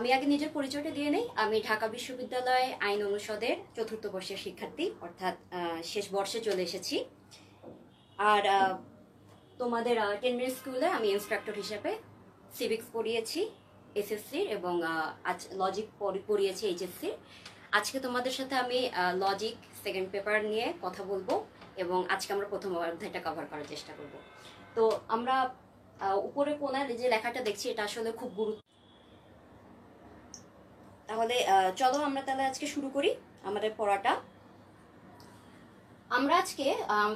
আমি আগে নিজের পরিচয়টা দিয়ে নেই। আমি ঢাকা বিশ্ববিদ্যালয় আইন অনুষদের ৪র্থ বর্ষের শিক্ষার্থী, অর্থাৎ শেষ বর্ষে চলে এসেছি। আর তোমাদের 10 মিনিট স্কুলে আমি ইনস্ট্রাক্টর হিসেবে সিভিক্স পড়িয়েছি এসএসসির, এবং আজ লজিক পড়িয়েছি এইচএসসির। আজকে তোমাদের সাথে আমি লজিক সেকেন্ড পেপার নিয়ে কথা বলবো, এবং আজকে আমরা প্রথম অধ্যায়টা কভার করার চেষ্টা করব। তো আমরা উপরে কোণায় যে লেখাটা দেখছি এটা আসলে খুব গুরুত্ব। তাহলে চলো আমরা তাহলে আজকে শুরু করি আমাদের পড়াটা। আমরা আজকে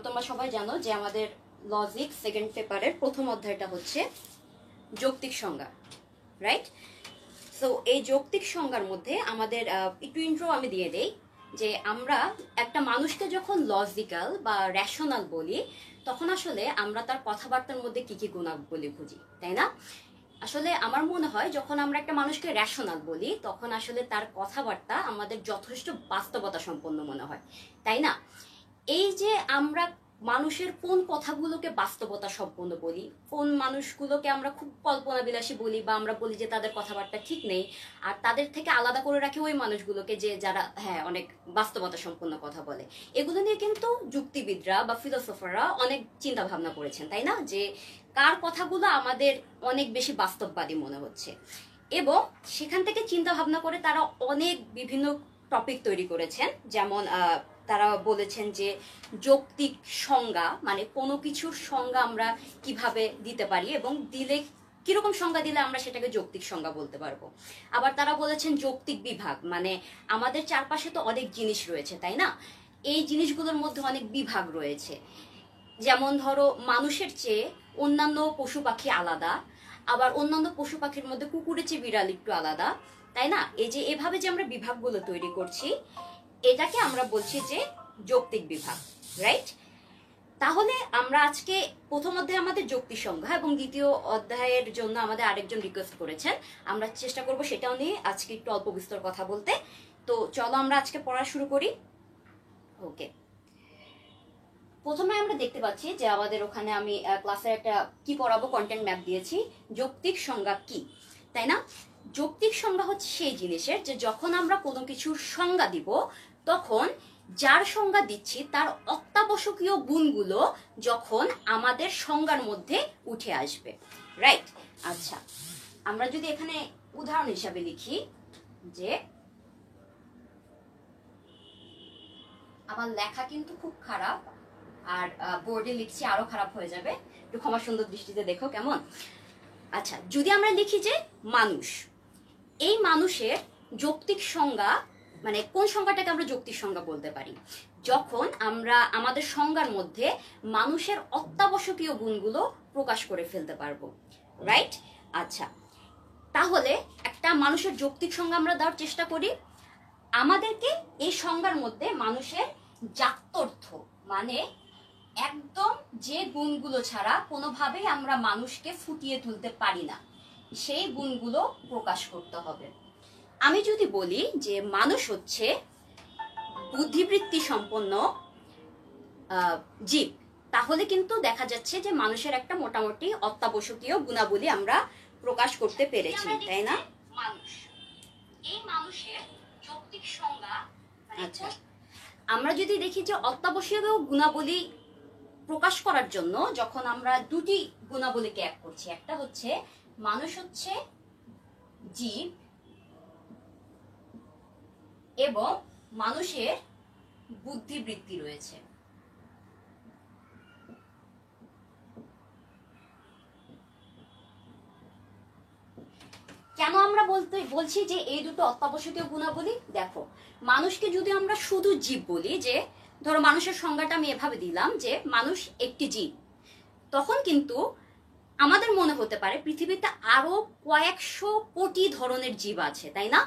তোমরা সবাই জানো যে আমাদের লজিক সেকেন্ড পেপারের প্রথম অধ্যায়টা হচ্ছে যৌক্তিক সংজ্ঞা, রাইট? সো এই যৌক্তিক সংজ্ঞার মধ্যে আমাদের একটু ইন্ট্রো আমি দিয়ে দেই যে আমরা একটা মানুষকে যখন লজিক্যাল বা রেশনাল বলি তখন আসলে আমরা তার কথাবার্তার মধ্যে কি কি গুণাবলী খুঁজি, তাই না? আসলে আমার মনে হয় যখন আমরা একটা মানুষকে রেশনাল বলি তখন আসলে তার কথাবার্তা আমাদের যথেষ্ট বাস্তবতা সম্পন্ন মনে হয়, তাই না? এই যে আমরা মানুষের কোন কথাগুলোকে বাস্তবতা সম্পন্ন বলি, কোন মানুষগুলোকে আমরা খুব কল্পনা বিলাসী বলি, বা আমরা বলি যে তাদের কথাবার্তা ঠিক নেই, আর তাদের থেকে আলাদা করে রাখি ওই মানুষগুলোকে যে যারা অনেক বাস্তবতা সম্পন্ন কথা বলে। এগুলো নিয়ে কিন্তু যুক্তিবিদরা বা ফিলোসফাররা অনেক চিন্তা ভাবনা করেছেন, তাই না? যে কার কথাগুলো আমাদের অনেক বেশি বাস্তববাদী মনে হচ্ছে, এবং সেখান থেকে চিন্তা ভাবনা করে তারা অনেক বিভিন্ন টপিক তৈরি করেছেন। যেমন তারা বলেছেন যে যৌক্তিক সংজ্ঞা মানে কোনো কিছুর সংজ্ঞা আমরা কিভাবে দিতে পারি, এবং দিলে কিরকম সংজ্ঞা দিলে আমরা সেটাকে যৌক্তিক সংজ্ঞা বলতে পারবো। আবার তারা বলেছেন যৌক্তিক বিভাগ মানে আমাদের চারপাশে তো অনেক জিনিস রয়েছে, তাই না? এই জিনিসগুলোর মধ্যে অনেক বিভাগ রয়েছে। যেমন ধরো মানুষের চেয়ে অন্যান্য পশু পাখি আলাদা, আবার অন্যান্য পশু পাখির মধ্যে কুকুরের চেয়ে বিড়াল একটু আলাদা, তাই না? এই যে এভাবে যে আমরা বিভাগগুলো তৈরি করছি এটাকে আমরা বলছি যে যৌক্তিক বিভাগ, রাইট? তাহলে আমরা আজকে প্রথম অধ্যায়ে আমাদের যৌক্তিক সংজ্ঞা, এবং দ্বিতীয় অধ্যায়ের জন্য আমাদের আরেকজন রিকোয়েস্ট করেছেন, আমরা চেষ্টা করব সেটাও নিয়ে আজকে একটু অল্প বিস্তর কথা বলতে। তো চলো আমরা আজকে পড়া শুরু করি। ওকে, প্রথমে আমরা দেখতে পাচ্ছি যে আমাদের ওখানে আমি ক্লাসে একটা কি পড়াবো কন্টেন্ট ম্যাপ দিয়েছি। যৌক্তিক সংজ্ঞা কি, তাই না? যৌক্তিক সংজ্ঞা হচ্ছে সেই জিনিসের যে যখন আমরা কোনো কিছুর সংজ্ঞা দিব তখন যার সংজ্ঞা দিচ্ছি তার অত্যাবশ্যকীয় গুণগুলো যখন আমাদের সংজ্ঞার মধ্যে উঠে আসবে, রাইট? আচ্ছা, আমরা যদি এখানে উদাহরণ হিসাবে লিখি যে, আমার লেখা কিন্তু খুব খারাপ, আর বোর্ডে লিখছি আরো খারাপ হয়ে যাবে, একটু ক্ষমা সুন্দর দৃষ্টিতে দেখো কেমন। আচ্ছা, যদি আমরা লিখি যে মানুষ, এই মানুষের যৌক্তিক সংজ্ঞা মানে কোন সংজ্ঞাটাকে আমরা যৌক্তিক সংজ্ঞা বলতে পারি? যখন আমরা আমাদের সংজ্ঞার মধ্যে মানুষের অত্যাবশ্যকীয় গুণগুলো প্রকাশ করে ফেলতে পারবো, রাইট? আচ্ছা, তাহলে একটা মানুষের যৌক্তিক সংজ্ঞা আমরা দেওয়ার চেষ্টা করি। আমাদেরকে এই সংজ্ঞার মধ্যে মানুষের জাত্যর্থ মানে একদম যে গুণগুলো ছাড়া কোনোভাবেই আমরা মানুষকে ফুটিয়ে তুলতে পারি না সেই গুণগুলো প্রকাশ করতে হবে। আমি যদি বলি যে মানুষ হচ্ছে বুদ্ধিবৃত্তি সম্পন্ন জীব, তাহলে কিন্তু দেখা যাচ্ছে যে মানুষের একটা মোটামুটি অত্যাবশ্যকীয় গুণাবলী আমরা প্রকাশ করতে পেরেছি, তাই না? মানুষ, এই মানুষের যৌক্তিক সংজ্ঞা। আচ্ছা, আমরা যদি দেখি যে অত্যাবশ্যকীয় গুণাবলী প্রকাশ করার জন্য যখন আমরা দুটি গুণাবলীকে এক করছি, একটা হচ্ছে মানুষ হচ্ছে জীব এবং মানুষের বুদ্ধিবৃত্তি রয়েছে। কেন আমরা বলছি যে এই দুটো অত্যাবশ্যকীয় গুণাবলী? দেখো, মানুষকে যদি আমরা শুধু জীব বলি, যে ধরো মানুষের সংজ্ঞাটা আমি এভাবে দিলাম যে মানুষ একটি জীব, তখন কিন্তু আমাদের মনে হতে পারে পৃথিবীতে আরো কয়েকশো কোটি ধরনের জীব আছে, তাই না?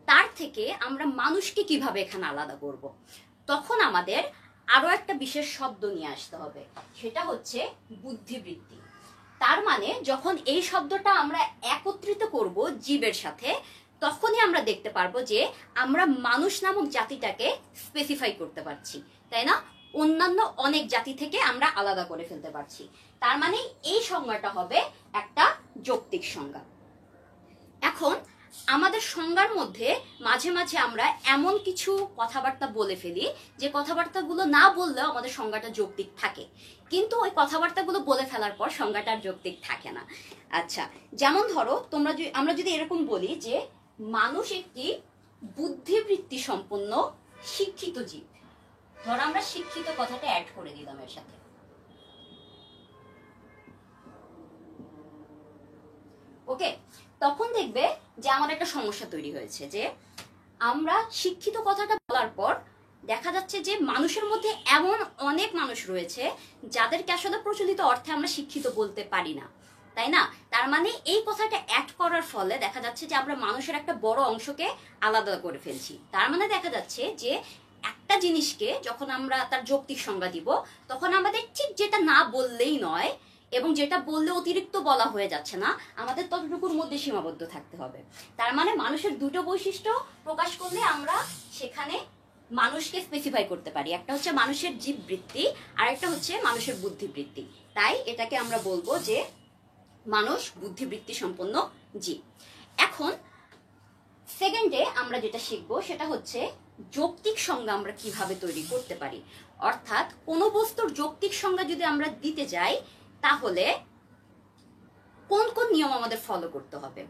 তার থেকে আমরা মানুষকে কিভাবে এখানে আলাদা করব? তখন আমাদের আরো একটা বিশেষ শব্দ নিয়ে আসতে হবে, সেটা হচ্ছে বুদ্ধিবৃত্তি। তার মানে যখন এই শব্দটা আমরা একত্রিত করব জীবের সাথে, তখনই আমরা দেখতে পারবো যে আমরা মানুষ নামক জাতিটাকে স্পেসিফাই করতে পারছি, তাই না? অন্যান্য অনেক জাতি থেকে আমরা আলাদা করে ফেলতে পারছি। তার মানে এই সংজ্ঞাটা হবে একটা যৌক্তিক সংজ্ঞা। এখন আমাদের সংজ্ঞার মধ্যে মাঝে মাঝে আমরা এমন কিছু কথাবার্তা বলে ফেলি যে কথাবার্তাগুলো না বললেও আমাদের সংজ্ঞাটা যৌক্তিক থাকে, কিন্তু ওই কথাবার্তাগুলো বলে ফেলার পর সংজ্ঞাটা আর যৌক্তিক থাকে না। আচ্ছা, যেমন ধরো আমরা যদি এরকম বলি যে মানুষ একটি বুদ্ধিবৃত্তি সম্পন্ন শিক্ষিত জীব, ধরো আমরা শিক্ষিত কথাটা অ্যাড করে দিলাম এর সাথে, ওকে, তখন দেখবে যে আমার একটা সমস্যা তৈরি হয়েছে যে আমরা শিক্ষিত কথাটা বলার পর দেখা যাচ্ছে যে মানুষের মধ্যে এমন অনেক মানুষ রয়েছে যাদেরকে আসলে প্রচলিত অর্থে আমরা শিক্ষিত বলতে পারি না, তাই না? তার মানে এই কথাটা অ্যাড করার ফলে দেখা যাচ্ছে যে আমরা মানুষের একটা বড় অংশকে আলাদা করে ফেলছি। তার মানে দেখা যাচ্ছে যে একটা জিনিসকে যখন আমরা তার যৌক্তিক সংজ্ঞা দিব তখন আমাদের ঠিক যেটা না বললেই নয় এবং যেটা বললে অতিরিক্ত বলা হয়ে যাচ্ছে না, আমাদের ততটুকুর মধ্যে সীমাবদ্ধ থাকতে হবে। তার মানে মানুষের দুটো বৈশিষ্ট্য প্রকাশ করলে আমরা সেখানে মানুষকে স্পেসিফাই করতে পারি, একটা হচ্ছে মানুষের জীববৃত্তি আর একটা হচ্ছে মানুষের বুদ্ধিবৃত্তি। তাই এটাকে আমরা বলবো যে মানুষ বুদ্ধিবৃত্তি সম্পন্ন জীব। এখন সেকেন্ডে আমরা যেটা শিখবো সেটা হচ্ছে যৌক্তিক সংজ্ঞা আমরা কিভাবে তৈরি করতে পারি, অর্থাৎ কোনো বস্তুর যৌক্তিক সংজ্ঞা যদি আমরা দিতে যাই তাহলে কোন কোন নিয়ম আমাদের ফলো করতে হবে।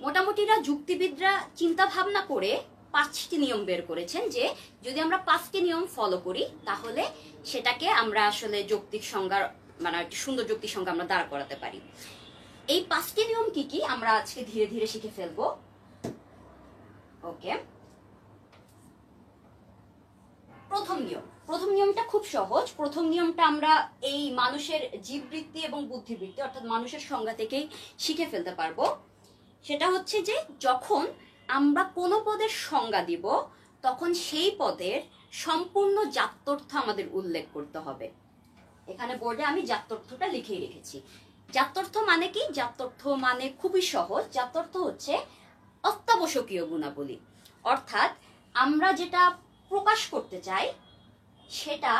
মোটামুটিরা যুক্তিবিদরা চিন্তা ভাবনা করে 5টি নিয়ম বের করেছেন যে যদি আমরা 5টি নিয়ম ফলো করি তাহলে সেটাকে আমরা আসলে যৌক্তিক সংজ্ঞার মানে সুন্দর যৌক্তিক সংজ্ঞা আমরা দাঁড় করাতে পারি। এই 5টি নিয়ম কি কি আমরা আজকে ধীরে ধীরে শিখে ফেলবো। ওকে, প্রথম নিয়মটা খুব সহজ। প্রথম নিয়মটা আমরা এই মানুষের জীববৃত্তি এবং বুদ্ধিবৃত্তি অর্থাৎ মানুষের সংজ্ঞা থেকেই শিখে ফেলতে পারবো। সেটা হচ্ছে যে যখন আমরা কোনো পদের সংজ্ঞা দিব তখন সেই পদের সম্পূর্ণ জাত্যর্থ আমাদের উল্লেখ করতে হবে। এখানে বোর্ডে আমি জাত্যর্থটা লিখেই রেখেছি। জাত্যর্থ মানে কি? জাত্যর্থ মানে খুবই সহজ। জাত্যর্থ হচ্ছে অত্যাবশ্যকীয় গুণাবলী, অর্থাৎ আমরা যেটা প্রকাশ করতে চাই সেটা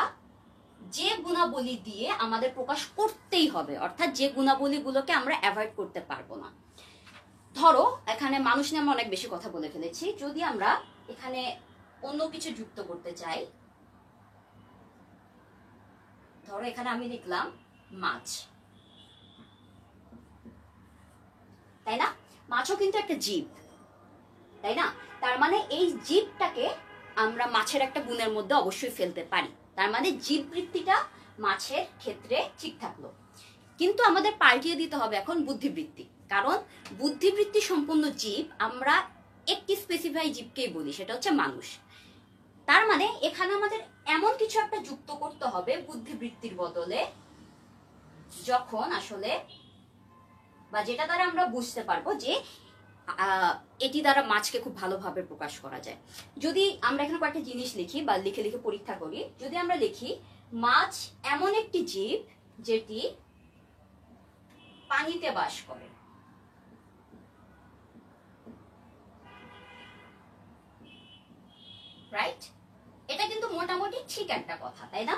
যে গুণাবলী দিয়ে আমাদের প্রকাশ করতেই হবে, অর্থাৎ যে গুণাবলীগুলোকে আমরা অ্যাভয়েড করতে পারবো না। ধরো এখানে মানুষ নিয়ে আমরা অনেক বেশি কথা বলে ফেলেছি, যদি আমরা এখানে অন্য কিছু যুক্ত করতে চাই, ধরো এখানে আমি লিখলাম মাছ, তাই না? মাছও কিন্তু একটা জীব, তাই না? তার মানে এই জীবটাকে আমরা মাছের একটা গুণের মধ্যে অবশ্যই ফেলতে পারি। তার মানে জীববৃত্তিটা মাছের ক্ষেত্রে ঠিক থাকলো, কিন্তু আমাদের পাল্টিয়ে দিতে হবে এখন বুদ্ধিবৃত্তি, কারণ বুদ্ধিবৃত্তি সম্পন্ন জীব আমরা একটি স্পেসিফাই জীবকেই বলি, সেটা হচ্ছে মানুষ। তার মানে এখানে আমাদের এমন কিছু একটা যুক্ত করতে হবে বুদ্ধিবৃত্তির বদলে, যখন আসলে বা যেটা দ্বারা আমরা বুঝতে পারবো যে এটি দ্বারা মাছকে খুব ভালোভাবে প্রকাশ করা যায়। যদি আমরা এখানে কয়েকটা জিনিস লিখি বা লিখে লিখে পরীক্ষা করি, যদি আমরা লিখি মাছ এমন একটি জীব যেটি পানিতে বাস করে, রাইট? এটা কিন্তু মোটামুটি ঠিক একটা কথা, তাই না?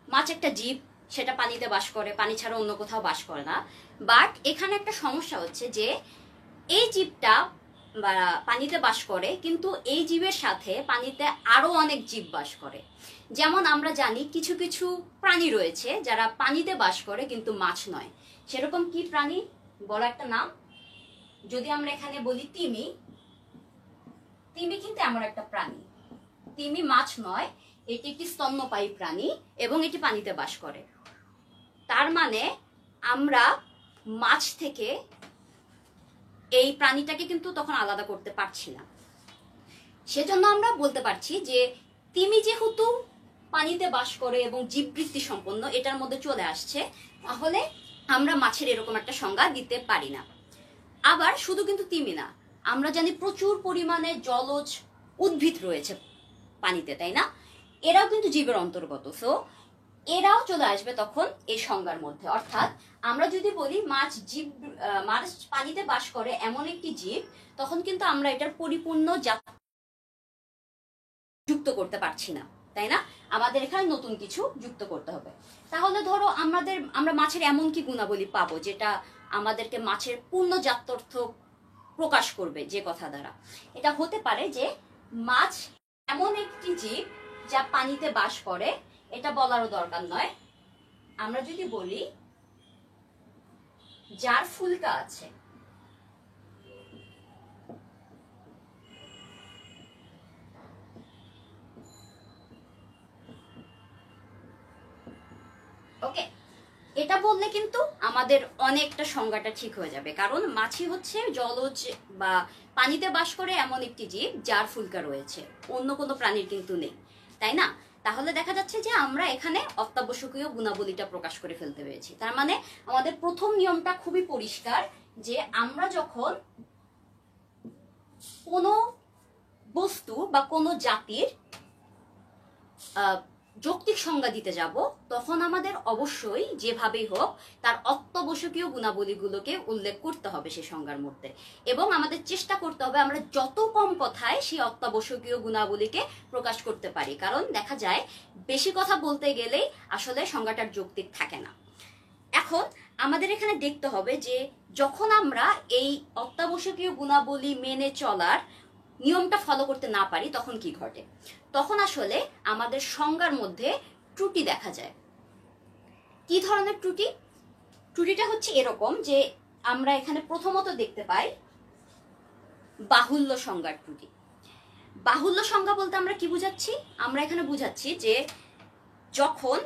মাছ একটা জীব, সেটা পানিতে বাস করে, পানি ছাড়া অন্য কোথাও বাস করে না। বাট এখানে একটা সমস্যা হচ্ছে যে এই জীবটা পানিতে বাস করে, কিন্তু এই জীবের সাথে পানিতে আরো অনেক জীব বাস করে। যেমন আমরা জানি কিছু কিছু প্রাণী রয়েছে যারা পানিতে বাস করে কিন্তু মাছ নয়। সেরকম কি প্রাণী বড় একটা নাম, যদি আমরা এখানে বলি তিমি, তিমি কিন্তু এমন একটা প্রাণী। তিমি মাছ নয়, এটি একটি স্তন্যপায়ী প্রাণী এবং এটি পানিতে বাস করে। তার মানে আমরা মাছ থেকে এই প্রাণীটাকে কিন্তু তখন আলাদা করতে পারছি না। সেজন্য আমরা বলতে পারছি যে তিমি যেহেতু পানিতে বাস করে এবং জীববৃত্তি সম্পন্ন এটার মধ্যে চলে আসছে, তাহলে আমরা মাছের এরকম একটা সংজ্ঞা দিতে পারি না। আবার শুধু কিন্তু তিমি না, আমরা জানি প্রচুর পরিমাণে জলজ উদ্ভিদ রয়েছে পানিতে, তাই না? এরাও কিন্তু জীবের অন্তর্গত, সো এরাও চলে আসবে তখন এই সংজ্ঞার মধ্যে। অর্থাৎ আমরা যদি বলি মাছ পানিতে বাস করে এমন একটি জীব, তখন কিন্তু আমরা এটার পরিপূর্ণ যুক্ত করতে পারছি না, তাই না? আমাদের এখানে নতুন কিছু যুক্ত করতে হবে। তাহলে ধরো আমরা মাছের এমন কি গুণাবলী পাবো যেটা আমাদেরকে মাছের পূর্ণ জাত্যর্থ প্রকাশ করবে যে কথা দ্বারা। এটা হতে পারে যে মাছ এমন একটি জীব যা পানিতে বাস করে, এটা বলারও দরকার নয়। আমরা যদি বলি যার ফুলকা আছে, ওকে, এটা বললে কিন্তু আমাদের অনেকটা সংজ্ঞাটা ঠিক হয়ে যাবে। কারণ মাছি হচ্ছে জলজ বা পানিতে বাস করে এমন একটি জীব যার ফুলকা রয়েছে, অন্য কোনো প্রাণীর কিন্তু নেই, তাই না? তাহলে দেখা যাচ্ছে যে আমরা এখানে অত্যাবশ্যকীয় গুণাবলীটা প্রকাশ করে ফেলতে পেরেছি। তার মানে আমাদের প্রথম নিয়মটা খুবই পরিষ্কার যে আমরা যখন কোনো বস্তু বা কোনো জাতির যৌক্তিক সংজ্ঞা দিতে যাব, তখন আমাদের অবশ্যই যেভাবেই হোক তার অত্যাবশ্যকীয় গুণাবলীগুলোকে উল্লেখ করতে হবে সেই সংজ্ঞার মধ্যে, এবং আমাদের চেষ্টা করতে হবে আমরা যত কম কথায় সেই অত্যাবশ্যকীয় গুণাবলীকে প্রকাশ করতে পারি। কারণ দেখা যায় বেশি কথা বলতে গেলেই আসলে সংজ্ঞাটার যৌক্তিক থাকে না। এখন আমাদের এখানে দেখতে হবে যে যখন আমরা এই অত্যাবশ্যকীয় গুণাবলী মেনে চলার নিয়মটা ফলো করতে না পারি তখন কি ঘটে? তখন আসলে আমাদের সংজ্ঞার মধ্যে ত্রুটি দেখা যায়। কি ধরনের ত্রুটি? ত্রুটিটা হচ্ছে এরকম যে আমরা এখানে প্রথমত দেখতে পাই বাহুল্য সংজ্ঞার ত্রুটি। বাহুল্য সংজ্ঞা বলতে আমরা কি বুঝাচ্ছি? আমরা এখানে বুঝাচ্ছি যে যখন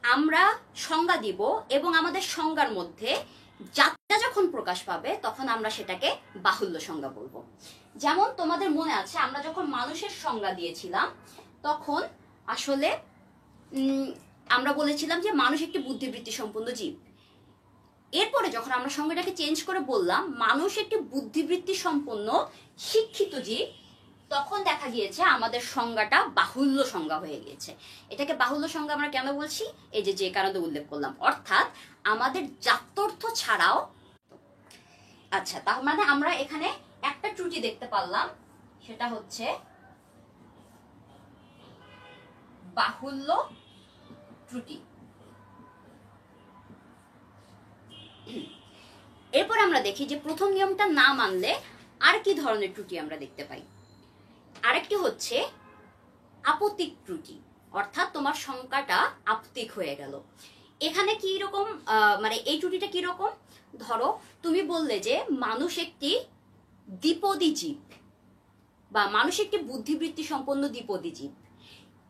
আমরা সংজ্ঞা দিব এবং আমাদের সংজ্ঞার মধ্যে যাত্রা যখন প্রকাশ পাবে তখন আমরা সেটাকে বাহুল্য সংজ্ঞা বলবো। যেমন তোমাদের মনে আছে আমরা যখন মানুষের সংজ্ঞা দিয়েছিলাম তখন আসলে আমরা বলেছিলাম যে মানুষ একটি বুদ্ধিবৃত্তি সম্পন্ন জীব। এরপরে যখন আমরা সংজ্ঞাটাকে চেঞ্জ করে বললাম মানুষ একটি বুদ্ধিবৃত্তি সম্পন্ন শিক্ষিত জীব, তখন দেখা গিয়েছে আমাদের সংজ্ঞাটা বাহুল্য সংজ্ঞা হয়ে গিয়েছে। এটাকে বাহুল্য সংজ্ঞা আমরা কেন বলছি? এই যে কারণে উল্লেখ করলাম, অর্থাৎ আমাদের জাত্যর্থ ছাড়াও। আচ্ছা, তার মানে আমরা এখানে একটা ত্রুটি দেখতে পারলাম, সেটা হচ্ছে বাহুল্য ত্রুটি। এরপর আমরা দেখি যে প্রথম নিয়মটা না মানলে আর কি ধরনের ত্রুটি আমরা দেখতে পাই। আরেকটি হচ্ছে আপতিক ত্রুটি, অর্থাৎ তোমার সংখ্যাটা আপতিক হয়ে গেল। এখানে কি রকম মানে এই ত্রুটিটা কি রকম? ধরো তুমি বললে যে মানুষ একটি দ্বিপদী জীব বা মানুষ একটি বুদ্ধিবৃত্তি সম্পন্ন দ্বিপদী জীব।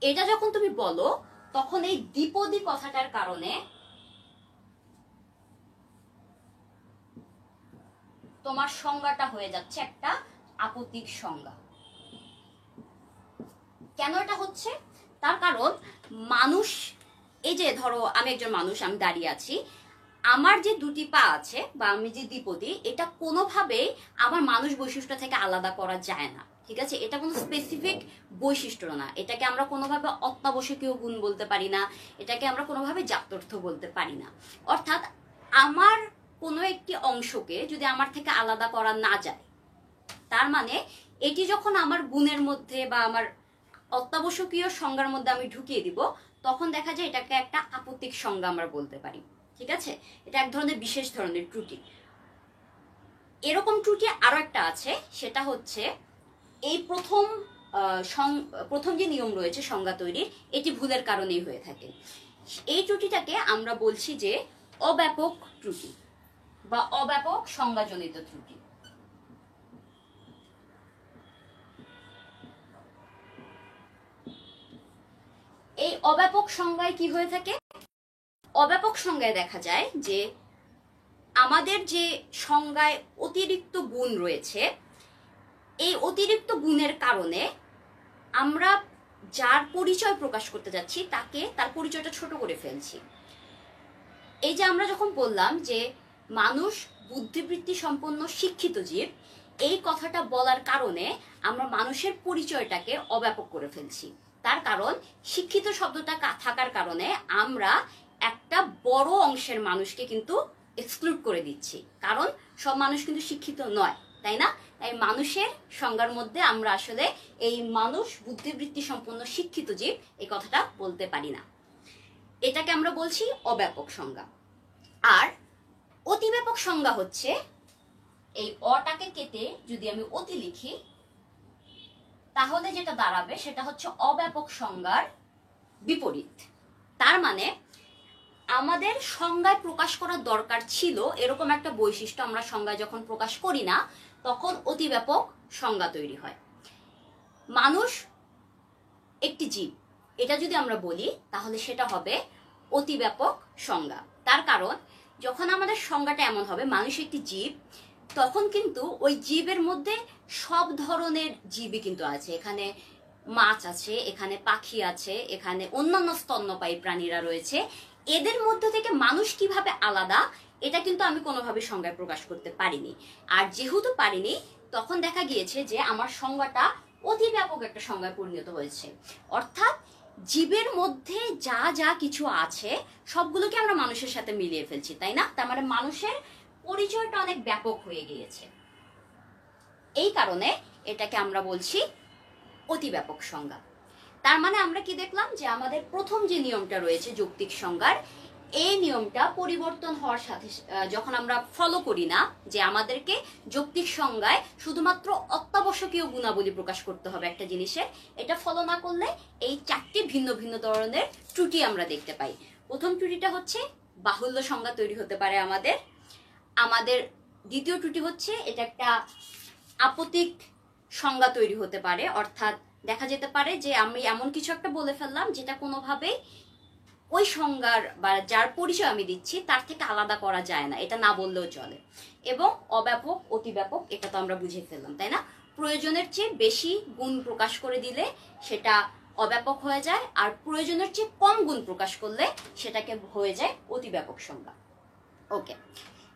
এটা যখন তুমি বলো তখন এই দ্বিপদী কথাটার কারণে তোমার সংজ্ঞাটা হয়ে যাচ্ছে একটা আপতিক সংজ্ঞা। কেন এটা হচ্ছে? তার কারণ মানুষ, এই যে ধরো আমি একজন মানুষ, আমি দাঁড়িয়ে আছি, আমার যে দুটি পা আছে বা আমি যে দ্বিপদী, এটা কোনোভাবেই আমার মানুষ বৈশিষ্ট্য থেকে আলাদা করা যায় না, ঠিক আছে? এটা কোনো স্পেসিফিক বৈশিষ্ট্য না, এটাকে আমরা কোনোভাবে অত্যাবশ্যকীয় গুণ বলতে পারি না, এটাকে আমরা কোনোভাবে জাত্যর্থ বলতে পারি না। অর্থাৎ আমার কোনো একটি অংশকে যদি আমার থেকে আলাদা করা না যায়, তার মানে এটি যখন আমার গুণের মধ্যে বা আমার অত্যাবশ্যকীয় সংজ্ঞার মধ্যে আমি ঢুকিয়ে দিব, তখন দেখা যায় এটাকে একটা আপতিক সংজ্ঞা আমরা বলতে পারি, ঠিক আছে? এটা এক ধরনের বিশেষ ধরনের ত্রুটি। এরকম ত্রুটি আরো একটা আছে, সেটা হচ্ছে এই প্রথম যে নিয়ম রয়েছে সংজ্ঞা তৈরির, এটি ভুলের কারণেই হয়ে থাকে। এই ত্রুটিটাকে আমরা বলছি যে অব্যাপক ত্রুটি বা অব্যাপক সংজ্ঞাজনিত ত্রুটি। এই অব্যাপক সংজ্ঞায় কি হয়ে থাকে? অব্যাপক সংজ্ঞায় দেখা যায় যে আমাদের যে সংজ্ঞায় অতিরিক্ত গুণ রয়েছে, এই অতিরিক্ত গুণের কারণে আমরা যার পরিচয় প্রকাশ করতে যাচ্ছি তাকে তার পরিচয়টা ছোট করে ফেলছি। এই যে আমরা যখন বললাম যে মানুষ বুদ্ধিবৃত্তি সম্পন্ন শিক্ষিত জীব, এই কথাটা বলার কারণে আমরা মানুষের পরিচয়টাকে অব্যাপক করে ফেলছি। তার কারণ শিক্ষিত শব্দটা থাকার কারণে আমরা একটা বড় অংশের মানুষকে কিন্তু এক্সক্লুড করে দিচ্ছি, কারণ সব মানুষ কিন্তু শিক্ষিত নয়, তাই না? তাই মানুষের সংজ্ঞার মধ্যে আমরা আসলে এই মানুষ বুদ্ধিবৃত্তি সম্পন্ন শিক্ষিত জীব এই কথাটা বলতে পারি না। এটাকে আমরা বলছি অব্যাপক সংজ্ঞা। আর অতিব্যাপক সংজ্ঞা হচ্ছে এই অটাকে কেটে যদি আমি অতি লিখি তাহলে যেটা দাঁড়াবে সেটা হচ্ছে অব্যাপক সংজ্ঞার বিপরীত। তার মানে আমাদের সংজ্ঞায় প্রকাশ করার দরকার ছিল এরকম একটা বৈশিষ্ট্য আমরা সংজ্ঞায় যখন প্রকাশ করি না তখন অতি ব্যাপক সংজ্ঞা তৈরি হয়। মানুষ একটি জীব এটা যদি আমরা বলি তাহলে সেটা হবে অতি ব্যাপক সংজ্ঞা। তার কারণ যখন আমাদের সংজ্ঞাটা এমন হবে মানুষ একটি জীব, তখন কিন্তু ওই জীবের মধ্যে সব ধরনের জীবই কিন্তু আছে। এখানে মাছ আছে, এখানে পাখি আছে, এখানে অন্যান্য স্তন্যপায়ী প্রাণীরা রয়েছে। এদের মধ্যে থেকে মানুষ কিভাবে আলাদা এটা কিন্তু আমি কোনোভাবে সংজ্ঞায় প্রকাশ করতে পারিনি। আর যেহেতু পারিনি তখন দেখা গিয়েছে যে আমার সংজ্ঞাটা অতি ব্যাপক একটা সংজ্ঞায় পরিণত হয়েছে। অর্থাৎ জীবের মধ্যে যা যা কিছু আছে সবগুলোকে আমরা মানুষের সাথে মিলিয়ে ফেলছি, তাই না? তার মানে মানুষের পরিচয়টা অনেক ব্যাপক হয়ে গিয়েছে। এই কারণে এটাকে আমরা বলছি অতি ব্যাপক সংজ্ঞা। তার মানে আমরা কি দেখলাম যে আমাদের প্রথম যে নিয়মটা রয়েছে যৌক্তিক সংজ্ঞার, এই নিয়মটা পরিবর্তন হওয়ার সাথে যখন আমরা ফলো করি না যে আমাদেরকে যৌক্তিক সংজ্ঞায় শুধুমাত্র অত্যাবশ্যকীয় গুণাবলী প্রকাশ করতে হবে একটা জিনিসের, এটা ফলো না করলে এই চারটি ভিন্ন ভিন্ন ধরনের ত্রুটি আমরা দেখতে পাই। প্রথম ত্রুটিটা হচ্ছে বাহুল্য সংজ্ঞা তৈরি হতে পারে আমাদের। দ্বিতীয় ত্রুটি হচ্ছে এটা একটা আপতিক সংজ্ঞা তৈরি হতে পারে, অর্থাৎ দেখা যেতে পারে যে আমি এমন কিছু একটা বলে ফেললাম যেটা কোনোভাবেই ওই সংজ্ঞার বা যার পরিচয় আমি দিচ্ছি তার থেকে আলাদা করা যায় না, এটা না বললেও চলে। এবং অব্যাপক অতি ব্যাপক এটা তো আমরা বুঝে ফেললাম, তাই না? প্রয়োজনের চেয়ে বেশি গুণ প্রকাশ করে দিলে সেটা অব্যাপক হয়ে যায়, আর প্রয়োজনের চেয়ে কম গুণ প্রকাশ করলে সেটাকে হয়ে যায় অতি ব্যাপক সংজ্ঞা। ওকে,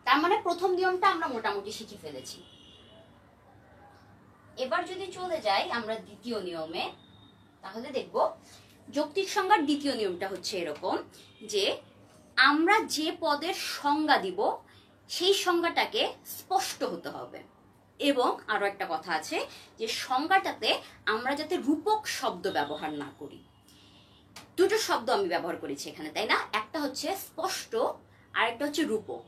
তার মানে প্রথম নিয়মটা আমরা মোটামুটি শিখে ফেলেছি। এবার যদি চলে যাই আমরা দ্বিতীয় নিয়মে, তাহলে দেখব যৌক্তিক সংজ্ঞার দ্বিতীয় নিয়মটা হচ্ছে এরকম যে আমরা যে পদের সংজ্ঞা দিব সেই সংজ্ঞাটাকে স্পষ্ট হতে হবে। এবং আরো একটা কথা আছে যে সংজ্ঞাটাতে আমরা যাতে রূপক শব্দ ব্যবহার না করি। দুটো শব্দ আমি ব্যবহার করেছি এখানে, তাই না? একটা হচ্ছে স্পষ্ট আর একটা হচ্ছে রূপক।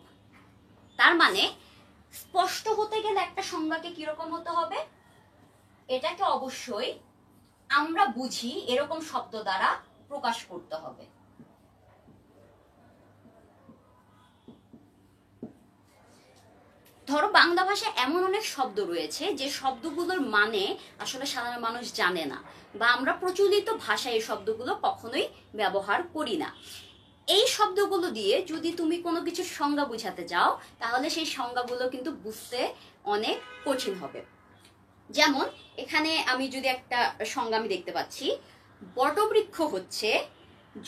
তার মানে স্পষ্ট হতে গেলে একটা সংজ্ঞাকে কিরকম হতে হবে? এটাকে অবশ্যই আমরা বুঝি এরকম শব্দ দ্বারা প্রকাশ করতে হবে। ধরো বাংলা ভাষায় এমন অনেক শব্দ রয়েছে যে শব্দগুলোর মানে আসলে সাধারণ মানুষ জানে না, বা আমরা প্রচলিত ভাষায় এই শব্দগুলো কখনোই ব্যবহার করি না। এই শব্দগুলো দিয়ে যদি তুমি কোনো কিছুর সংজ্ঞা বুঝাতে যাও তাহলে সেই সংজ্ঞাগুলো কিন্তু বুঝতে অনেক কঠিন হবে। যেমন এখানে আমি যদি একটা সংজ্ঞা আমি দেখতে পাচ্ছি, বটবৃক্ষ হচ্ছে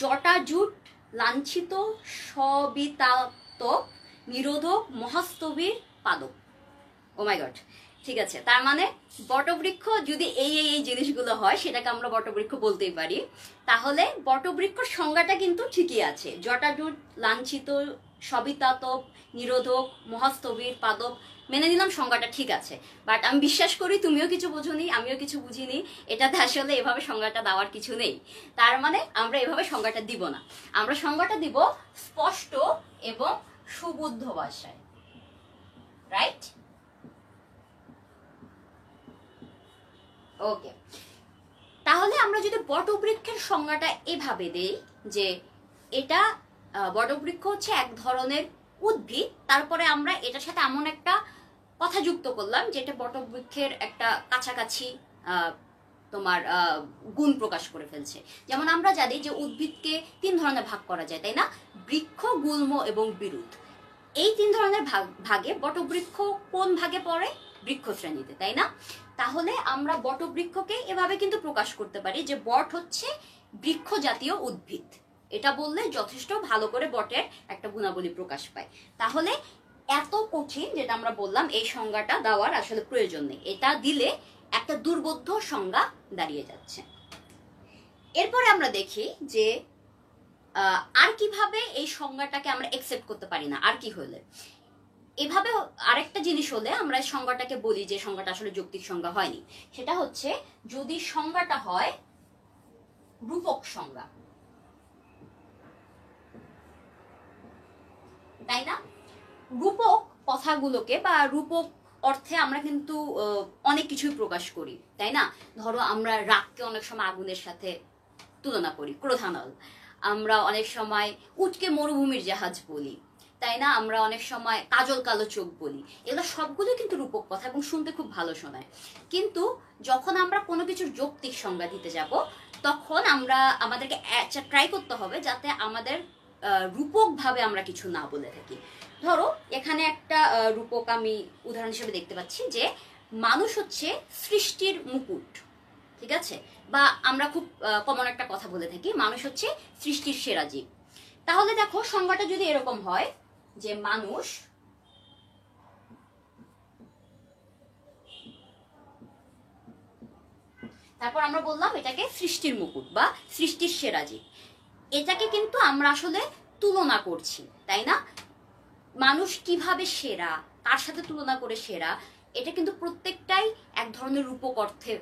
জটাজুট লাঞ্ছিত সবিতাতপ নিরোধক মহাস্তবীর পাদক। ও মাই গড, ঠিক আছে। তার মানে বটবৃক্ষ যদি এই জিনিসগুলো হয় সেটাকে আমরা বটবৃক্ষ বলতেই পারি। তাহলে বটবৃক্ষর সংজ্ঞাটা কিন্তু ঠিকই আছে, জটাজুট লাঞ্ছিত সবিতাতপ নিরোধক মহাস্তবীর পাদক, মেনে নিলাম সংজ্ঞাটা ঠিক আছে। বাট আমি বিশ্বাস করি তুমিও কিছু বোঝোনি, আমিও কিছু বুঝিনি, এটাতে আসলে এভাবে সংজ্ঞাটা দেওয়ার কিছু নেই। তার মানে আমরা এভাবে সংজ্ঞাটা দিব না, আমরা সংজ্ঞাটা দিব স্পষ্ট এবং সুবুদ্ধ ভাষায়, রাইট? ওকে, তাহলে আমরা যদি বটবৃক্ষের সংজ্ঞাটা এভাবে দেই যে এটা বটবৃক্ষ হচ্ছে এক ধরনের উদ্ভিদ, তারপরে আমরা এটার সাথে এমন একটা কথা যুক্ত করলাম যেটা বটবৃক্ষের একটা কাছাকাছি তোমার গুণ প্রকাশ করে ফেলছে। যেমন আমরা জানি যে উদ্ভিদকে তিন ধরনের ভাগ করা যায়, তাই না? বৃক্ষ, গুল্ম এবং বিরুৎ। এই তিন ধরনের ভাগে বটবৃক্ষ কোন ভাগে পড়ে? বৃক্ষ শ্রেণীতে, তাই না? তাহলে আমরা বটবৃক্ষকে এভাবে কিন্তু প্রকাশ করতে পারি যে বট হচ্ছে বৃক্ষ জাতীয় উদ্ভিদ। এটা বললে যথেষ্ট ভালো করে বটের একটা গুণাবলী প্রকাশ পায়। তাহলে এত কঠিন যেটা আমরা বললাম এই সংজ্ঞাটা দেওয়ার আসলে প্রয়োজন নেই, এটা দিলে একটা দুর্বোধ্য সংজ্ঞা দাঁড়িয়ে যাচ্ছে। এরপরে আমরা দেখি যে আর কিভাবে এই সংজ্ঞাটাকে আমরা একসেপ্ট করতে পারি না, আর কি হলে এভাবে আরেকটা জিনিস হলে আমরা সংজ্ঞাটাকে বলি যে সংজ্ঞাটা আসলে যৌক্তিক সংজ্ঞা হয়নি। সেটা হচ্ছে যদি সংজ্ঞাটা হয় রূপক সংজ্ঞা, তাই না? রূপক কথাগুলোকে বা রূপক অর্থে আমরা কিন্তু অনেক কিছুই প্রকাশ করি, তাই না? ধরো আমরা রাগকে অনেক সময় আগুনের সাথে তুলনা করি, ক্রোধানল। আমরা অনেক সময় উটকে মরুভূমির জাহাজ বলি, তাই না? আমরা অনেক সময় কাজল কালো চোখ বলি। এগুলো সবগুলো কিন্তু রূপক কথা এবং শুনতে খুব ভালো শোনায়। কিন্তু যখন আমরা কোনো কিছুর যৌক্তিক সংজ্ঞা দিতে যাব, তখন আমাদেরকে ট্রাই করতে হবে যাতে আমাদের রূপক ভাবে আমরা কিছু না বলে থাকি। ধরো এখানে একটা রূপক আমি উদাহরণ হিসেবে দেখতে পাচ্ছি যে মানুষ হচ্ছে সৃষ্টির মুকুট, ঠিক আছে? বা আমরা খুব কমন একটা কথা বলে থাকি, মানুষ হচ্ছে সৃষ্টির সেরা জীব। তাহলে দেখো সংজ্ঞাটা যদি এরকম হয় যে মানুষ তারপর আমরা বললাম এটাকে সৃষ্টির মুকুট বা সৃষ্টির সেরা জীব, এটাকে কিন্তু আমরা আসলে তুলনা করছি, তাই না? মানুষ কিভাবে সেরা, কার সাথে তুলনা করে সেরা, এটা কিন্তু প্রত্যেকটাই এক ধরনের রূপক অর্থে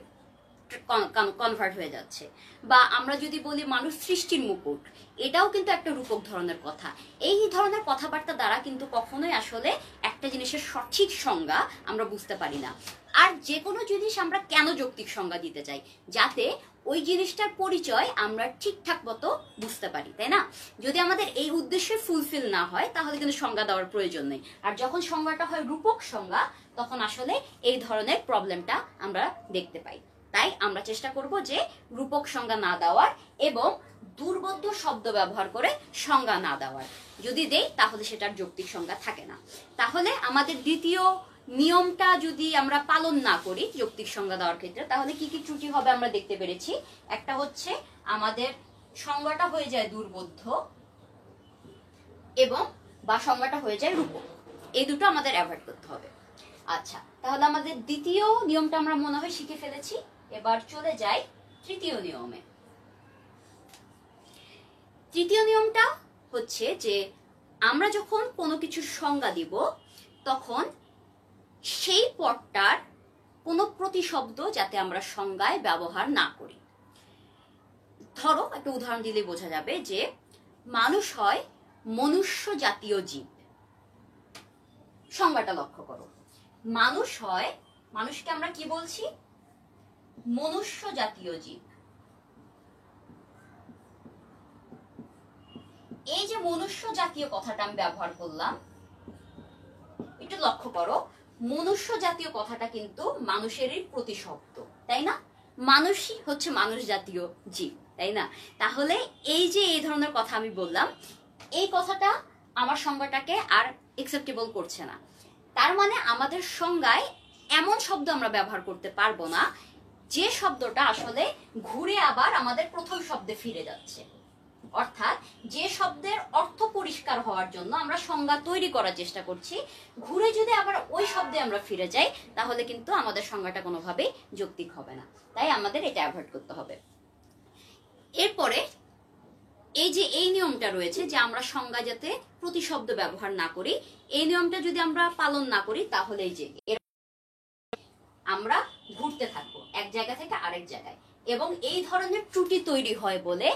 কনভার্ট হয়ে যাচ্ছে। বা আমরা যদি বলি মানুষ সৃষ্টির মুকুট, এটাও কিন্তু একটা রূপক ধরনের কথা। এই ধরনের কথাবার্তা দ্বারা কিন্তু কখনোই আসলে একটা জিনিসের সঠিক সংজ্ঞা আমরা বুঝতে পারি না। আর যে কোনো জিনিস আমরা কেন যৌক্তিক সংজ্ঞা দিতে চাই, যাতে ওই জিনিসটার পরিচয় আমরা ঠিকঠাক মতো বুঝতে পারি, তাই না? যদি আমাদের এই উদ্দেশ্যে ফুলফিল না হয় তাহলে কিন্তু সংজ্ঞা দেওয়ার প্রয়োজন নেই। আর যখন সংজ্ঞাটা হয় রূপক সংজ্ঞা, তখন আসলে এই ধরনের প্রবলেমটা আমরা দেখতে পাই। তাই আমরা চেষ্টা করব যে রূপক সংজ্ঞা না দেওয়ার এবং দুর্বোধ্য শব্দ ব্যবহার করে সংজ্ঞা না দেওয়ার। যদি দেই তাহলে সেটার যৌক্তিক সংজ্ঞা থাকে না। তাহলে আমাদের দ্বিতীয় নিয়মটা যদি আমরা পালন না করি যৌক্তিক সংজ্ঞা দেওয়ার ক্ষেত্রে, তাহলে কি কি ত্রুটি হবে আমরা দেখতে পেরেছি। একটা হচ্ছে আমাদের সংজ্ঞাটা হয়ে যায় দুর্বোধ্য এবং বা সংজ্ঞাটা হয়ে যায় রূপক। এই দুটো আমাদের অ্যাভয়েড করতে হবে। আচ্ছা, তাহলে আমাদের দ্বিতীয় নিয়মটা আমরা মনে হয় শিখে ফেলেছি। এবার চলে যাই তৃতীয় নিয়মে। তৃতীয় নিয়মটা হচ্ছে যে আমরা যখন কোনো কিছুর সংজ্ঞা দিব, তখন সেই পদটার কোনো প্রতিশব্দ যাতে আমরা সংজ্ঞায় ব্যবহার না করি। ধরো একটা উদাহরণ দিলে বোঝা যাবে যে মানুষ হয় মনুষ্য জাতীয় জীব। সংজ্ঞাটা লক্ষ্য করো, মানুষ হয়, মানুষকে আমরা কি বলছি? মনুষ্য জাতীয় জীব। এই যে মনুষ্য জাতীয় কথাটা আমি ব্যবহার করলাম, একটু লক্ষ্য করো, মনুষ্য জাতীয় কথাটা কিন্তু মানুষেরই প্রতিশব্দ, তাই না? মানুষই হচ্ছে মানুষ জাতীয় জীব, তাই না? তাহলে এই যে এই ধরনের কথা আমি বললাম, এই কথাটা আমার সংজ্ঞাটাকে আর একসেপ্টেবল করছে না। তার মানে আমাদের সংজ্ঞায় এমন শব্দ আমরা ব্যবহার করতে পারবো না যে শব্দটা আসলে ঘুরে আবার আমাদের প্রথম শব্দে ফিরে যাচ্ছে। অর্থাৎ যে শব্দের অর্থ পরিষ্কার হওয়ার জন্য আমরা সংজ্ঞা তৈরি করার চেষ্টা করছি, ঘুরে যদি আবার ওই শব্দে আমরা ফিরে যাই, তাহলে কিন্তু আমাদের সংজ্ঞাটা কোনোভাবেই যৌক্তিক হবে না। তাই আমাদের এটা অ্যাভয়েড করতে হবে। এরপরে এই যে এই নিয়মটা রয়েছে যে আমরা সংজ্ঞা যাতে প্রতিশব্দ ব্যবহার না করি, এই নিয়মটা যদি আমরা পালন না করি, তাহলে এই যে আমরা ঘুরতে থাকবো এক জায়গা থেকে আরেক জায়গায়, এবং এই ধরনের ত্রুটি তৈরি হয় বলে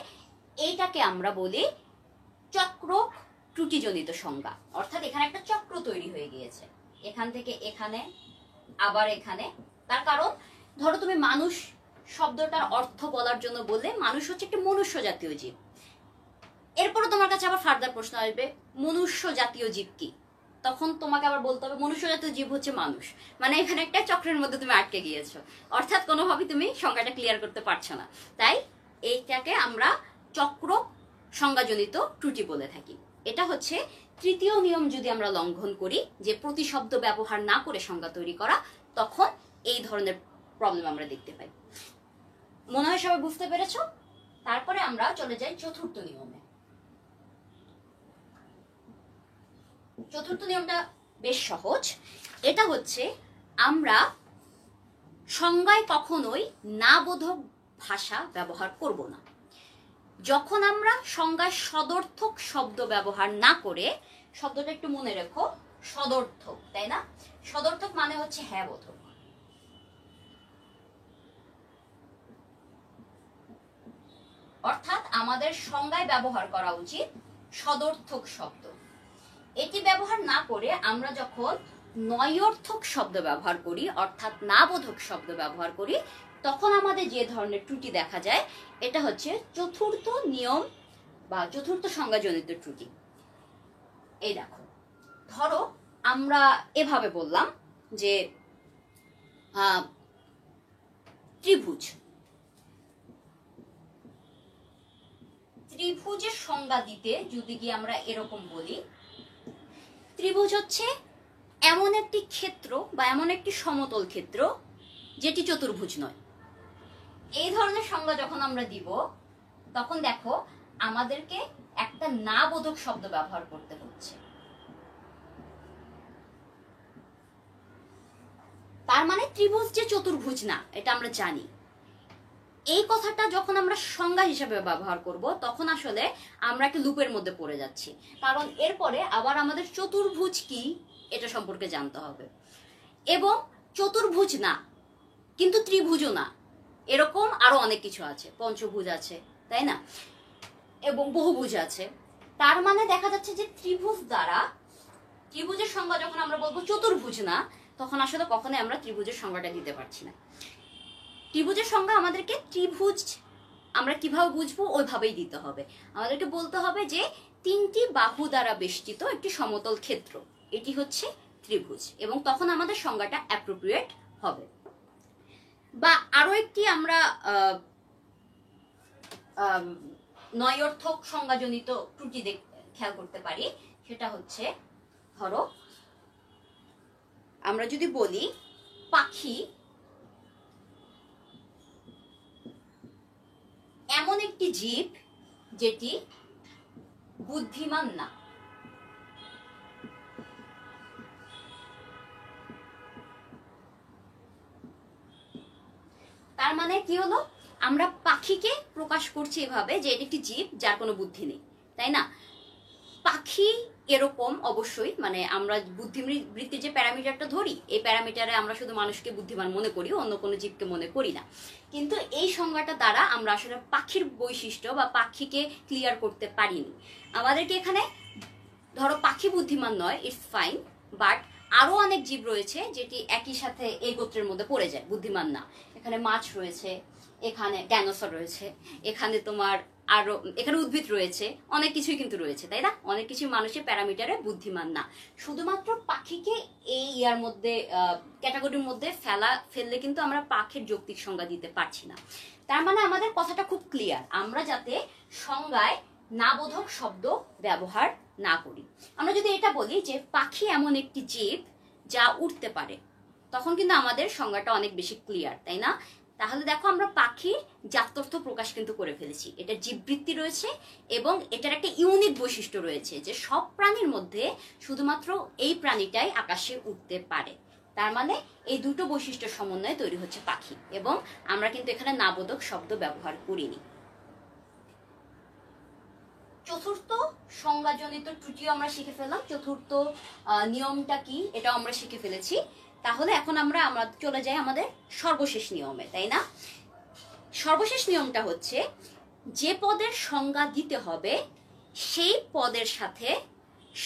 এইটাকে আমরা বলি চক্র ত্রুটিজনিত সংজ্ঞা। অর্থাৎ এখানে একটা চক্র তৈরি হয়ে গিয়েছে, এখান থেকে এখানে আবার এখানে। তার কারণ ধরো তুমি মানুষ শব্দটার অর্থ বলার জন্য বললে মানুষ হচ্ছে একটা মনুষ্য জাতীয় জীব, এরপরে তোমার কাছে আবার ফার্দার প্রশ্ন আসবে মনুষ্য জাতীয় জীব কি, তখন তোমাকে আবার বলতে হবে মনুষ্য জাতীয় জীব হচ্ছে মানুষ। মানে এখানে একটা চক্রের মধ্যে তুমি আটকে গিয়েছো, অর্থাৎ কোনোভাবে তুমি সংজ্ঞাটা ক্লিয়ার করতে পারছো না। তাই এইটাকে আমরা চক্র সংজ্ঞাজনিত ত্রুটি বলে থাকি। এটা হচ্ছে তৃতীয় নিয়ম। যদি আমরা লঙ্ঘন করি যে প্রতিশব্দ ব্যবহার না করে সংজ্ঞা তৈরি করা, তখন এই ধরনের প্রবলেম আমরা দেখতে পাই। মনে হয় সবাই বুঝতে পেরেছো? তারপরে আমরা চলে যাই চতুর্থ নিয়মে। চতুর্থ নিয়মটা বেশ সহজ। এটা হচ্ছে আমরা সংজ্ঞায় কখনোই না বোধক ভাষা ব্যবহার করব না। যখন আমরা সংজ্ঞায় সদর্থক শব্দ ব্যবহার না করে, শব্দটা একটু মনে রেখো, সদর্থক, তাই না? সদর্থক মানে হচ্ছে হ্যাঁ বোধক। অর্থাৎ আমাদের সংজ্ঞায় ব্যবহার করা উচিত সদর্থক শব্দ। এটি ব্যবহার না করে আমরা যখন নয়অর্থক শব্দ ব্যবহার করি, অর্থাৎ না বোধক শব্দ ব্যবহার করি, তখন আমাদের যে ধরনের ত্রুটি দেখা যায় এটা হচ্ছে চতুর্থ নিয়ম বা চতুর্থ সংজ্ঞাজনিত ত্রুটি। এই দেখো, ধরো আমরা এভাবে বললাম যে ত্রিভুজ, ত্রিভুজের সংজ্ঞা দিতে যদি কি আমরা এরকম বলি, ত্রিভুজ হচ্ছে এমন একটি ক্ষেত্র বা এমন একটি সমতল ক্ষেত্র যেটি চতুর্ভুজ নয়। এই ধরনের সংজ্ঞা যখন আমরা দিব তখন দেখো আমাদেরকে একটা না বোধক শব্দ ব্যবহার করতে হচ্ছে। তার মানে ত্রিভুজ যে চতুর্ভুজ না এটা আমরা জানি। এই কথাটা যখন আমরা সংজ্ঞা হিসেবে ব্যবহার করব তখন আসলে আমরা একটা লুপের মধ্যে পড়ে যাচ্ছি, কারণ এরপরে আবার আমাদের চতুর্ভুজ কি এটা সম্পর্কে জানতে হবে। এবং চতুর্ভুজ না কিন্তু ত্রিভুজও না, এরকম আরো অনেক কিছু আছে, পঞ্চভুজ আছে, তাই না, এবং বহুভুজ আছে। তার মানে দেখা যাচ্ছে যে ত্রিভুজ দ্বারা, ত্রিভুজের সংজ্ঞা যখন আমরা বলবো চতুর্ভুজ না, তখন আসলে কখনোই আমরা ত্রিভুজের সংজ্ঞাটা দিতে পারছি না। ত্রিভুজের সংজ্ঞা আমাদেরকে ত্রিভুজ আমরা কিভাবে বুঝবো ওইভাবেই দিতে হবে। আমাদেরকে বলতে হবে যে তিনটি বাহু দ্বারা বেষ্টিত একটি সমতল ক্ষেত্র, এটি হচ্ছে ত্রিভুজ, এবং তখন আমাদের সংজ্ঞাটা অ্যাপ্রোপ্রিয়েট হবে। বা আরো একটি আমরা নয়অর্থক সংজ্ঞাজনিত ত্রুটি খেয়াল করতে পারি, সেটা হচ্ছে ধরো আমরা যদি বলি পাখি এমন একটি জীব যেটি বুদ্ধিমান না। তার মানে কি হলো, আমরা পাখিকে প্রকাশ করছি এভাবে যে এটি একটি জীব যার কোনো বুদ্ধি নেই, তাই না। পাখি এরকম অবশ্যই, মানে আমরা বুদ্ধিবৃত্তির যে প্যারামিটারটা ধরি এই প্যারামিটারে আমরা শুধু মানুষকে বুদ্ধিমান মনে করি, অন্য কোনো জীবকে মনে করি না। কিন্তু এই সংজ্ঞাটা দ্বারা আমরা আসলে পাখির বৈশিষ্ট্য বা পাখিকে ক্লিয়ার করতে পারিনি। আমাদেরকে এখানে ধরো পাখি বুদ্ধিমান নয়, ইটস ফাইন, বাট আরো অনেক জীব রয়েছে যেটি একই সাথে এই গোত্রের মধ্যে পড়ে যায়, বুদ্ধিমান না। এখানে মাছ রয়েছে, এখানে ডাইনোসর রয়েছে, এখানে তোমার আরো এখানে উদ্ভিদ রয়েছে, অনেক কিছুই কিন্তু রয়েছে, তাই না। অনেক কিছু মানুষের প্যারামিটারে বুদ্ধিমান না। শুধুমাত্র পাখিকে এই ইয়ার মধ্যে ক্যাটাগরির মধ্যে ফেললে কিন্তু আমরা পাখির যৌক্তিক সংজ্ঞা দিতে পারছি না। তার মানে আমাদের কথাটা খুব ক্লিয়ার, আমরা যাতে সংজ্ঞায় না বোধক শব্দ ব্যবহার না করি। আমরা যদি এটা বলি যে পাখি এমন একটি জীব যা উড়তে পারে, তখন কিন্তু আমাদের সংজ্ঞাটা অনেক বেশি ক্লিয়ার, তাই না। তাহলে দেখো আমরা পাখির জাত্যর্থ প্রকাশ কিন্তু করে ফেলেছি, এটা জীববৃত্তি রয়েছে এবং এটার একটা ইউনিক বৈশিষ্ট্য রয়েছে যে সব প্রাণীর মধ্যে শুধুমাত্র এই প্রাণীটাই আকাশে উঠতে পারে। তার মানে এই দুটো বৈশিষ্ট্যের সমন্বয়ে তৈরি হচ্ছে পাখি, এবং আমরা কিন্তু এখানে নাবোধক শব্দ ব্যবহার করিনি। চতুর্থ সংজ্ঞাজনিত ত্রুটিও আমরা শিখে ফেললাম, চতুর্থ নিয়মটা কি এটাও আমরা শিখে ফেলেছি। তাহলে এখন আমরা চলে যাই আমাদের সর্বশেষ নিয়মে, তাই না। সর্বশেষ নিয়মটা হচ্ছে যে পদের সংজ্ঞা দিতে হবে সেই পদের সাথে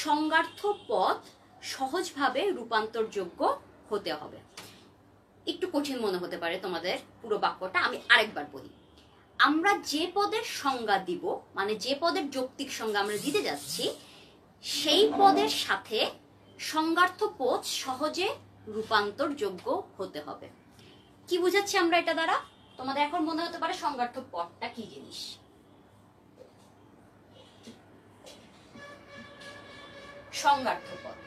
সংজ্ঞার্থ পদ সহজভাবে রূপান্তরযোগ্য হতে হবে। একটু কঠিন মনে হতে পারে তোমাদের পুরো বাক্যটা, আমি আরেকবার বলি। আমরা যে পদের সংজ্ঞা দিব, মানে যে পদের যৌক্তিক সংজ্ঞা আমরা দিতে যাচ্ছি, সেই পদের সাথে সংজ্ঞার্থ পদ সহজে রূপান্তরযোগ্য হতে হবে। কি বুঝাচ্ছি আমরা এটা দ্বারা? তোমাদের এখন মনে হতে পারে সংজ্ঞার্থ পদটা কি জিনিস। সংজ্ঞার্থ পদ,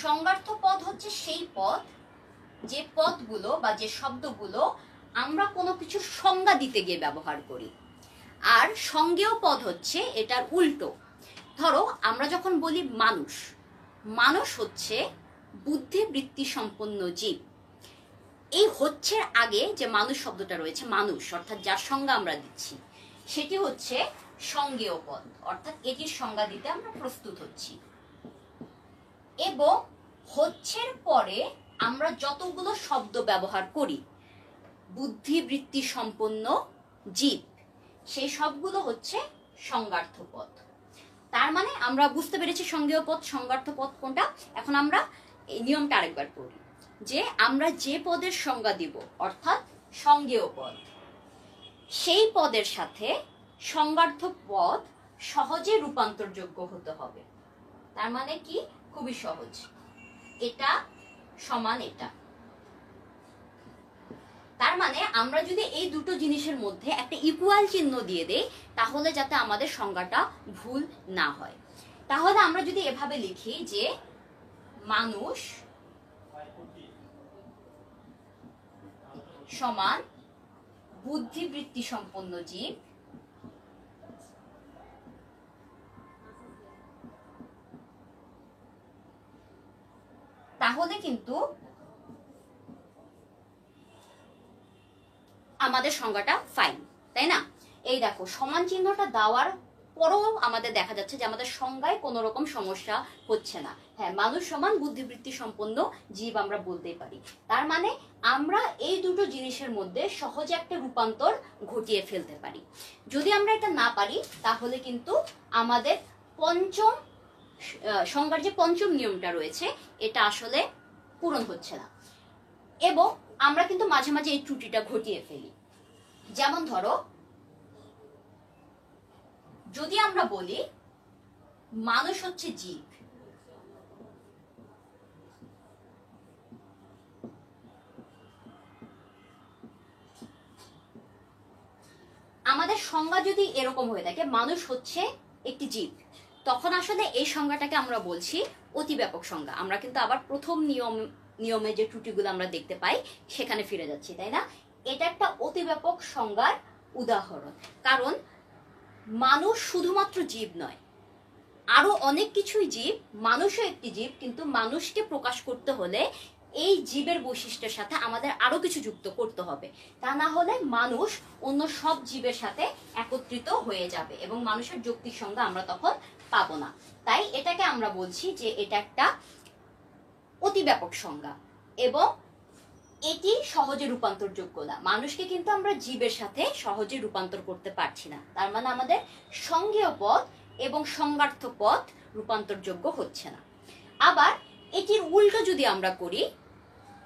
সংজ্ঞার্থ পদ হচ্ছে সেই পদ, যে পদগুলো বা যে শব্দগুলো আমরা কোনো কিছু সংজ্ঞা দিতে গিয়ে ব্যবহার করি। আর সংজ্ঞেয় পদ হচ্ছে এটার উল্টো। ধরো আমরা যখন বলি মানুষ, মানুষ হচ্ছে বুদ্ধিবৃত্তি সম্পন্ন জীব। এই হচ্ছে আগে যে মানুষ শব্দটা রয়েছে, মানুষ অর্থাৎ যার সংজ্ঞা আমরা দিচ্ছি, সেটি হচ্ছে সংজ্ঞেয় পদ, অর্থাৎ এটির সংজ্ঞা দিতে আমরা প্রস্তুত হচ্ছি। এবং হচ্ছের পরে আমরা যতগুলো শব্দ ব্যবহার করি বুদ্ধিবৃত্তি সম্পন্ন জীব, সেই সবগুলো হচ্ছে সংজ্ঞার্থ পদ। তার মানে আমরা বুঝতে পেরেছি সঙ্গেয় পদ সংজ্ঞার্থ পদ কোনটা। এখন আমরা এই নিয়মটা আরেকবার পড়ি, যে আমরা যে পদের সংজ্ঞা দিব অর্থাৎ সঙ্গেয় পদ, সেই পদের সাথে সংজ্ঞার্থ পদ সহজে রূপান্তরযোগ্য হতে হবে। তার মানে কি, খুবই সহজ, এটা সমান এটা। তার মানে আমরা যদি এই দুটো জিনিসের মধ্যে একটা ইকুয়াল চিহ্ন দিয়ে দেই, তাহলে যাতে আমাদের সংজ্ঞাটা ভুল না হয়। তাহলে আমরা যদি এভাবে লিখি যে মানুষ সমান বুদ্ধিবৃত্তি সম্পন্ন জীব, তাহলে কিন্তু আমাদের সংজ্ঞাটা ফাইন, তাই না? এই দেখো, সমান চিহ্নটা দেওয়ার পরও আমাদের দেখা যাচ্ছে যে আমাদের সংজ্ঞায় কোনো রকম সমস্যা হচ্ছে না। হ্যাঁ, মানুষ সমান বুদ্ধিবৃত্তি সম্পন্ন জীব আমরা বলতেই পারি। তার মানে আমরা এই দুটো জিনিসের মধ্যে সহজে একটা রূপান্তর ঘটিয়ে ফেলতে পারি। যদি আমরা এটা না পারি, তাহলে কিন্তু আমাদের পঞ্চম সংজ্ঞার যে পঞ্চম নিয়মটা রয়েছে, এটা আসলে পূরণ হচ্ছে না। এবং আমরা কিন্তু মাঝে মাঝে এই ত্রুটিটা ঘটিয়ে ফেলি। যেমন ধরো, যদি আমরা বলি মানুষ হচ্ছে জীব, আমাদের সংজ্ঞা যদি এরকম হয়ে থাকে মানুষ হচ্ছে একটি জীব, তখন আসলে এই সংজ্ঞাটাকে আমরা বলছি অতি ব্যাপক সংজ্ঞা। আমরা কিন্তু আবার প্রথম নিয়মে যে ত্রুটিগুলো আমরা দেখতে পাই সেখানে ফিরে যাচ্ছি, তাই না? এটা একটা অতি ব্যাপক সংজ্ঞার উদাহরণ। কারণ মানুষ শুধুমাত্র জীব নয়, আরো অনেক কিছুই জীব, মানুষও একটি জীব, কিন্তু মানুষকে প্রকাশ করতে হলে এই জীবের বৈশিষ্ট্যের সাথে আমাদের আরো কিছু যুক্ত করতে হবে। তা না হলে মানুষ অন্য সব জীবের সাথে একত্রিত হয়ে যাবে এবং মানুষের যৌক্তিক সংজ্ঞা আমরা তখন পাবো না। তাই এটাকে আমরা বলছি যে এটা একটা অতি ব্যাপক সংজ্ঞা এবং এটি সহজে রূপান্তরযোগ্য না। মানুষকে কিন্তু আমরা জীবের সাথে সহজে রূপান্তর করতে পারছি না। তার মানে আমাদের সংজ্ঞেয় পদ এবং সংজ্ঞার্থ পদ রূপান্তরযোগ্য হচ্ছে না। আবার এটির উল্টো যদি আমরা করি,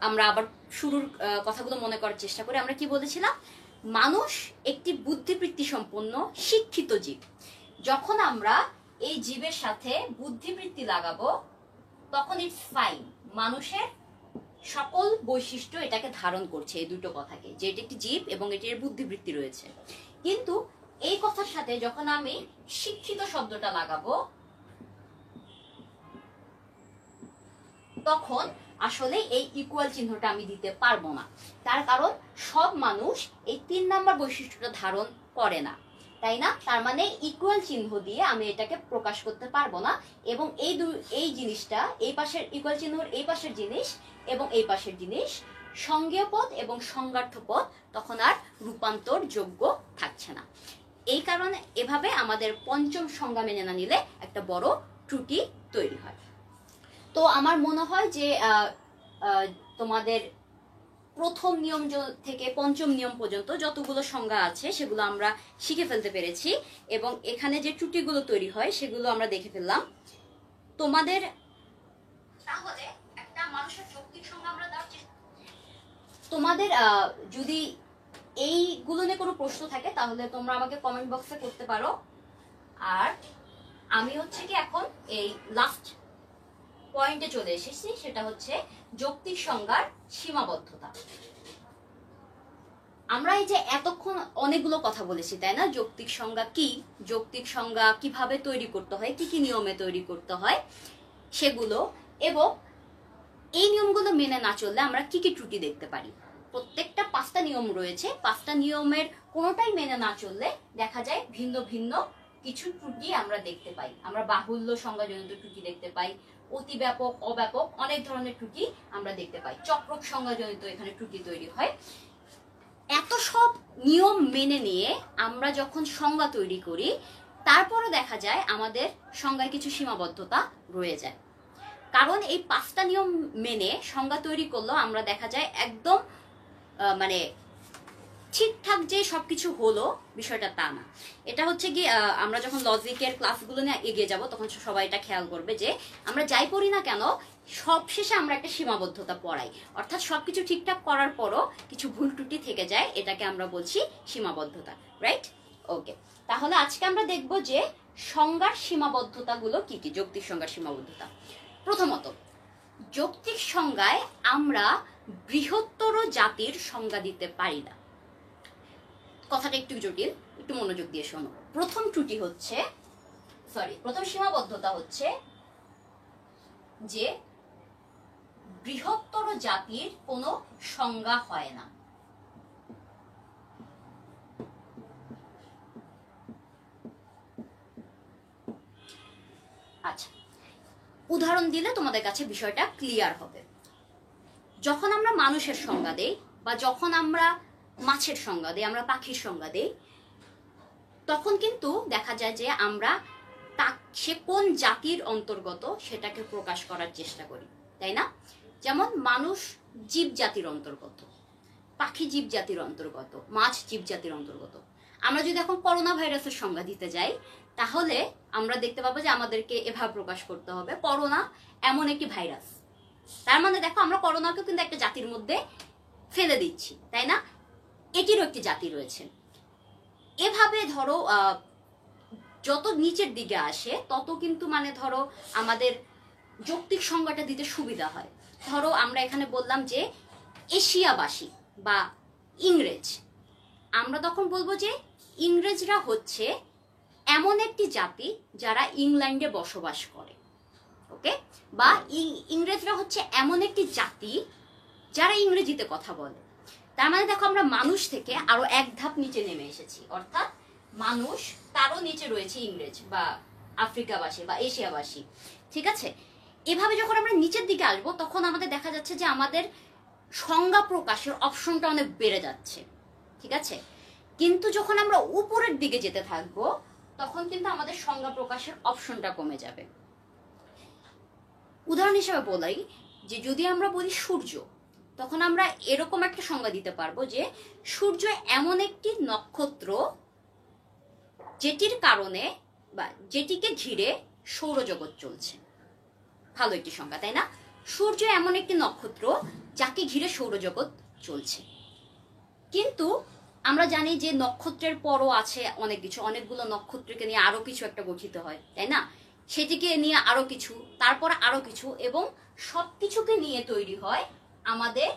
আমরা আবার শুরুর কথাগুলো মনে করার চেষ্টা করি। আমরা কি বলেছিলাম? মানুষ একটি বুদ্ধিবৃত্তি সম্পন্ন শিক্ষিত জীব। যখন আমরা এই জীবের সাথে বুদ্ধিবৃত্তি লাগাবো, তখন ইটস ফাইন, মানুষের সকল বৈশিষ্ট্য এটাকে ধারণ করছে, এই দুটো কথাকে, যে এটি একটি জীব এবং এটির বুদ্ধিবৃত্তি রয়েছে। কিন্তু এই কথার সাথে যখন আমি শিক্ষিত শব্দটা লাগাবো, তখন আসলে এই ইকুয়াল চিহ্নটা আমি দিতে পারবো না। তার কারণ সব মানুষ এই 3 নাম্বার বৈশিষ্ট্যটা ধারণ করে না, তাই না? তার মানে ইকুয়াল চিহ্ন দিয়ে আমি এটাকে প্রকাশ করতে পারবো না। এবং এই জিনিসটা, এই পাশের ইকুয়াল চিহ্নর এই পাশের জিনিস এবং এই পাশের জিনিস, সংজ্ঞেয় পদ এবং সংজ্ঞার্থ পদ, তখন আর রূপান্তর যোগ্য থাকছে না। এই কারণে এভাবে আমাদের পঞ্চম সংজ্ঞা মেনে না নিলে একটা বড় ত্রুটি তৈরি হয়। তো আমার মনে হয় যে তোমাদের প্রথম নিয়ম থেকে পঞ্চম নিয়ম পর্যন্ত যতগুলো সংজ্ঞা আছে সেগুলো আমরা শিখে ফেলতে পেরেছি এবং এখানে যে ত্রুটিগুলো তৈরি হয় সেগুলো আমরা দেখে ফেললাম। তোমাদের তাহলে একটা মানুষের যৌক্তিক সংজ্ঞা আমরা দেওয়ার চেষ্টা, তোমাদের যদি এইগুলো নিয়ে কোনো প্রশ্ন থাকে তাহলে তোমরা আমাকে কমেন্ট বক্সে করতে পারো। আর আমি হচ্ছে কি এখন এই লাস্ট পয়েন্টে চলে এসেছি, সেটা হচ্ছে যৌক্তিক সংজ্ঞার সীমাবদ্ধতা। আমরা এই যে এতক্ষণ অনেকগুলো কথা বলেছি, তাই না? যৌক্তিক সংজ্ঞা কি, যৌক্তিক সংজ্ঞা কিভাবে তৈরি করতে হয়, কি কি নিয়মে তৈরি করতে হয় সেগুলো, এবং এই নিয়মগুলো মেনে না চললে আমরা কি কি ত্রুটি দেখতে পারি। প্রত্যেকটা 5টা নিয়ম রয়েছে, 5টা নিয়মের কোনোটাই মেনে না চললে দেখা যায় ভিন্ন ভিন্ন কিছু ত্রুটি আমরা দেখতে পাই। আমরা বাহুল্য সংজ্ঞাজনিত ত্রুটি দেখতে পাই, অতি ব্যাপক, অব্যাপক, অনেক ধরনের ত্রুটি আমরা দেখতে পাই, চক্রক সংজ্ঞাজনিত এখানে ত্রুটি তৈরি হয়। এত সব নিয়ম মেনে নিয়ে আমরা যখন সংজ্ঞা তৈরি করি, তারপরও দেখা যায় আমাদের সংজ্ঞায় কিছু সীমাবদ্ধতা রয়ে যায়। কারণ এই 5টা নিয়ম মেনে সংজ্ঞা তৈরি করলেও আমরা দেখা যায় একদম মানে ঠিকঠাক যে সবকিছু হলো বিষয়টা তা না। এটা হচ্ছে কি আমরা যখন লজিকের ক্লাসগুলো নিয়ে এগিয়ে যাব তখন সবাই এটা খেয়াল করবে যে আমরা যাই পড়ি না কেন সবশেষে আমরা একটা সীমাবদ্ধতা পড়াই, অর্থাৎ সবকিছু ঠিকঠাক করার পরও কিছু ভুল ত্রুটি থেকে যায়, এটাকে আমরা বলছি সীমাবদ্ধতা, রাইট? ওকে, তাহলে আজকে আমরা দেখব যে সংজ্ঞার সীমাবদ্ধতাগুলো কি কি। যৌক্তিক সংজ্ঞার সীমাবদ্ধতা, প্রথমত যৌক্তিক সংজ্ঞায় আমরা বৃহত্তর জাতির সংজ্ঞা দিতে পারি না। কথাটা একটু জটিল, একটু মনোযোগ দিয়ে শোনো। প্রথম সীমাবদ্ধতা হচ্ছে যে বৃহত্তর জাতির কোনো সংজ্ঞা হয় না। আচ্ছা, উদাহরণ দিলে তোমাদের কাছে বিষয়টা ক্লিয়ার হবে। যখন আমরা মানুষের সংজ্ঞা দেই বা যখন আমরা মাছের সংজ্ঞা দেই, আমরা পাখির সংজ্ঞা দেই, তখন কিন্তু দেখা যায় যে আমরা সে কোন জাতির অন্তর্গত সেটাকে প্রকাশ করার চেষ্টা করি, তাই না? যেমন মানুষ জীব জাতির অন্তর্গত, পাখি জীব জাতির অন্তর্গত, মাছ জীব জাতির অন্তর্গত। আমরা যদি এখন করোনা ভাইরাসের সংজ্ঞা দিতে যাই তাহলে আমরা দেখতে পাবো যে আমাদেরকে এভাবে প্রকাশ করতে হবে, করোনা এমন একটি ভাইরাস। তার মানে দেখো আমরা করোনাকে কিন্তু একটা জাতির মধ্যে ফেলে দিচ্ছি, তাই না? এটিরও একটি জাতি রয়েছে। এভাবে ধরো যত নিচের দিকে আসে তত কিন্তু মানে ধরো আমাদের যৌক্তিক সংজ্ঞাটা দিতে সুবিধা হয়। ধরো আমরা এখানে বললাম যে এশিয়াবাসী বা ইংরেজ, আমরা তখন বলবো যে ইংরেজরা হচ্ছে এমন একটি জাতি যারা ইংল্যান্ডে বসবাস করে, ওকে? বা ইংরেজরা হচ্ছে এমন একটি জাতি যারা ইংরেজিতে কথা বলে। তার মানে দেখো আমরা মানুষ থেকে আরো এক ধাপ নিচে নেমে এসেছি, অর্থাৎ মানুষ তারও নিচে রয়েছে ইংরেজ বা আফ্রিকাবাসী বা এশিয়াবাসী, ঠিক আছে? এভাবে যখন আমরা নিচের দিকে আসবো তখন আমাদের দেখা যাচ্ছে যে আমাদের সংজ্ঞা প্রকাশের অপশনটা অনেক বেড়ে যাচ্ছে, ঠিক আছে? কিন্তু যখন আমরা উপরের দিকে যেতে থাকবো তখন কিন্তু আমাদের সংজ্ঞা প্রকাশের অপশনটা কমে যাবে। উদাহরণ হিসেবে বলাই যে যদি আমরা বলি সূর্য, তখন আমরা এরকম একটা সংজ্ঞা দিতে পারবো যে সূর্য এমন একটি নক্ষত্র যেটির কারণে বা যেটিকে ঘিরে সৌরজগৎ চলছে। ভালো একটি সংজ্ঞা, তাই না? সূর্য এমন একটি নক্ষত্র যাকে ঘিরে সৌরজগৎ চলছে। কিন্তু আমরা জানি যে নক্ষত্রের পরও আছে অনেক কিছু, অনেকগুলো নক্ষত্রকে নিয়ে আরো কিছু একটা গঠিত হয়, তাই না? সেটিকে নিয়ে আরো কিছু, তারপর আরো কিছু, এবং সবকিছুকে নিয়ে তৈরি হয় আমাদের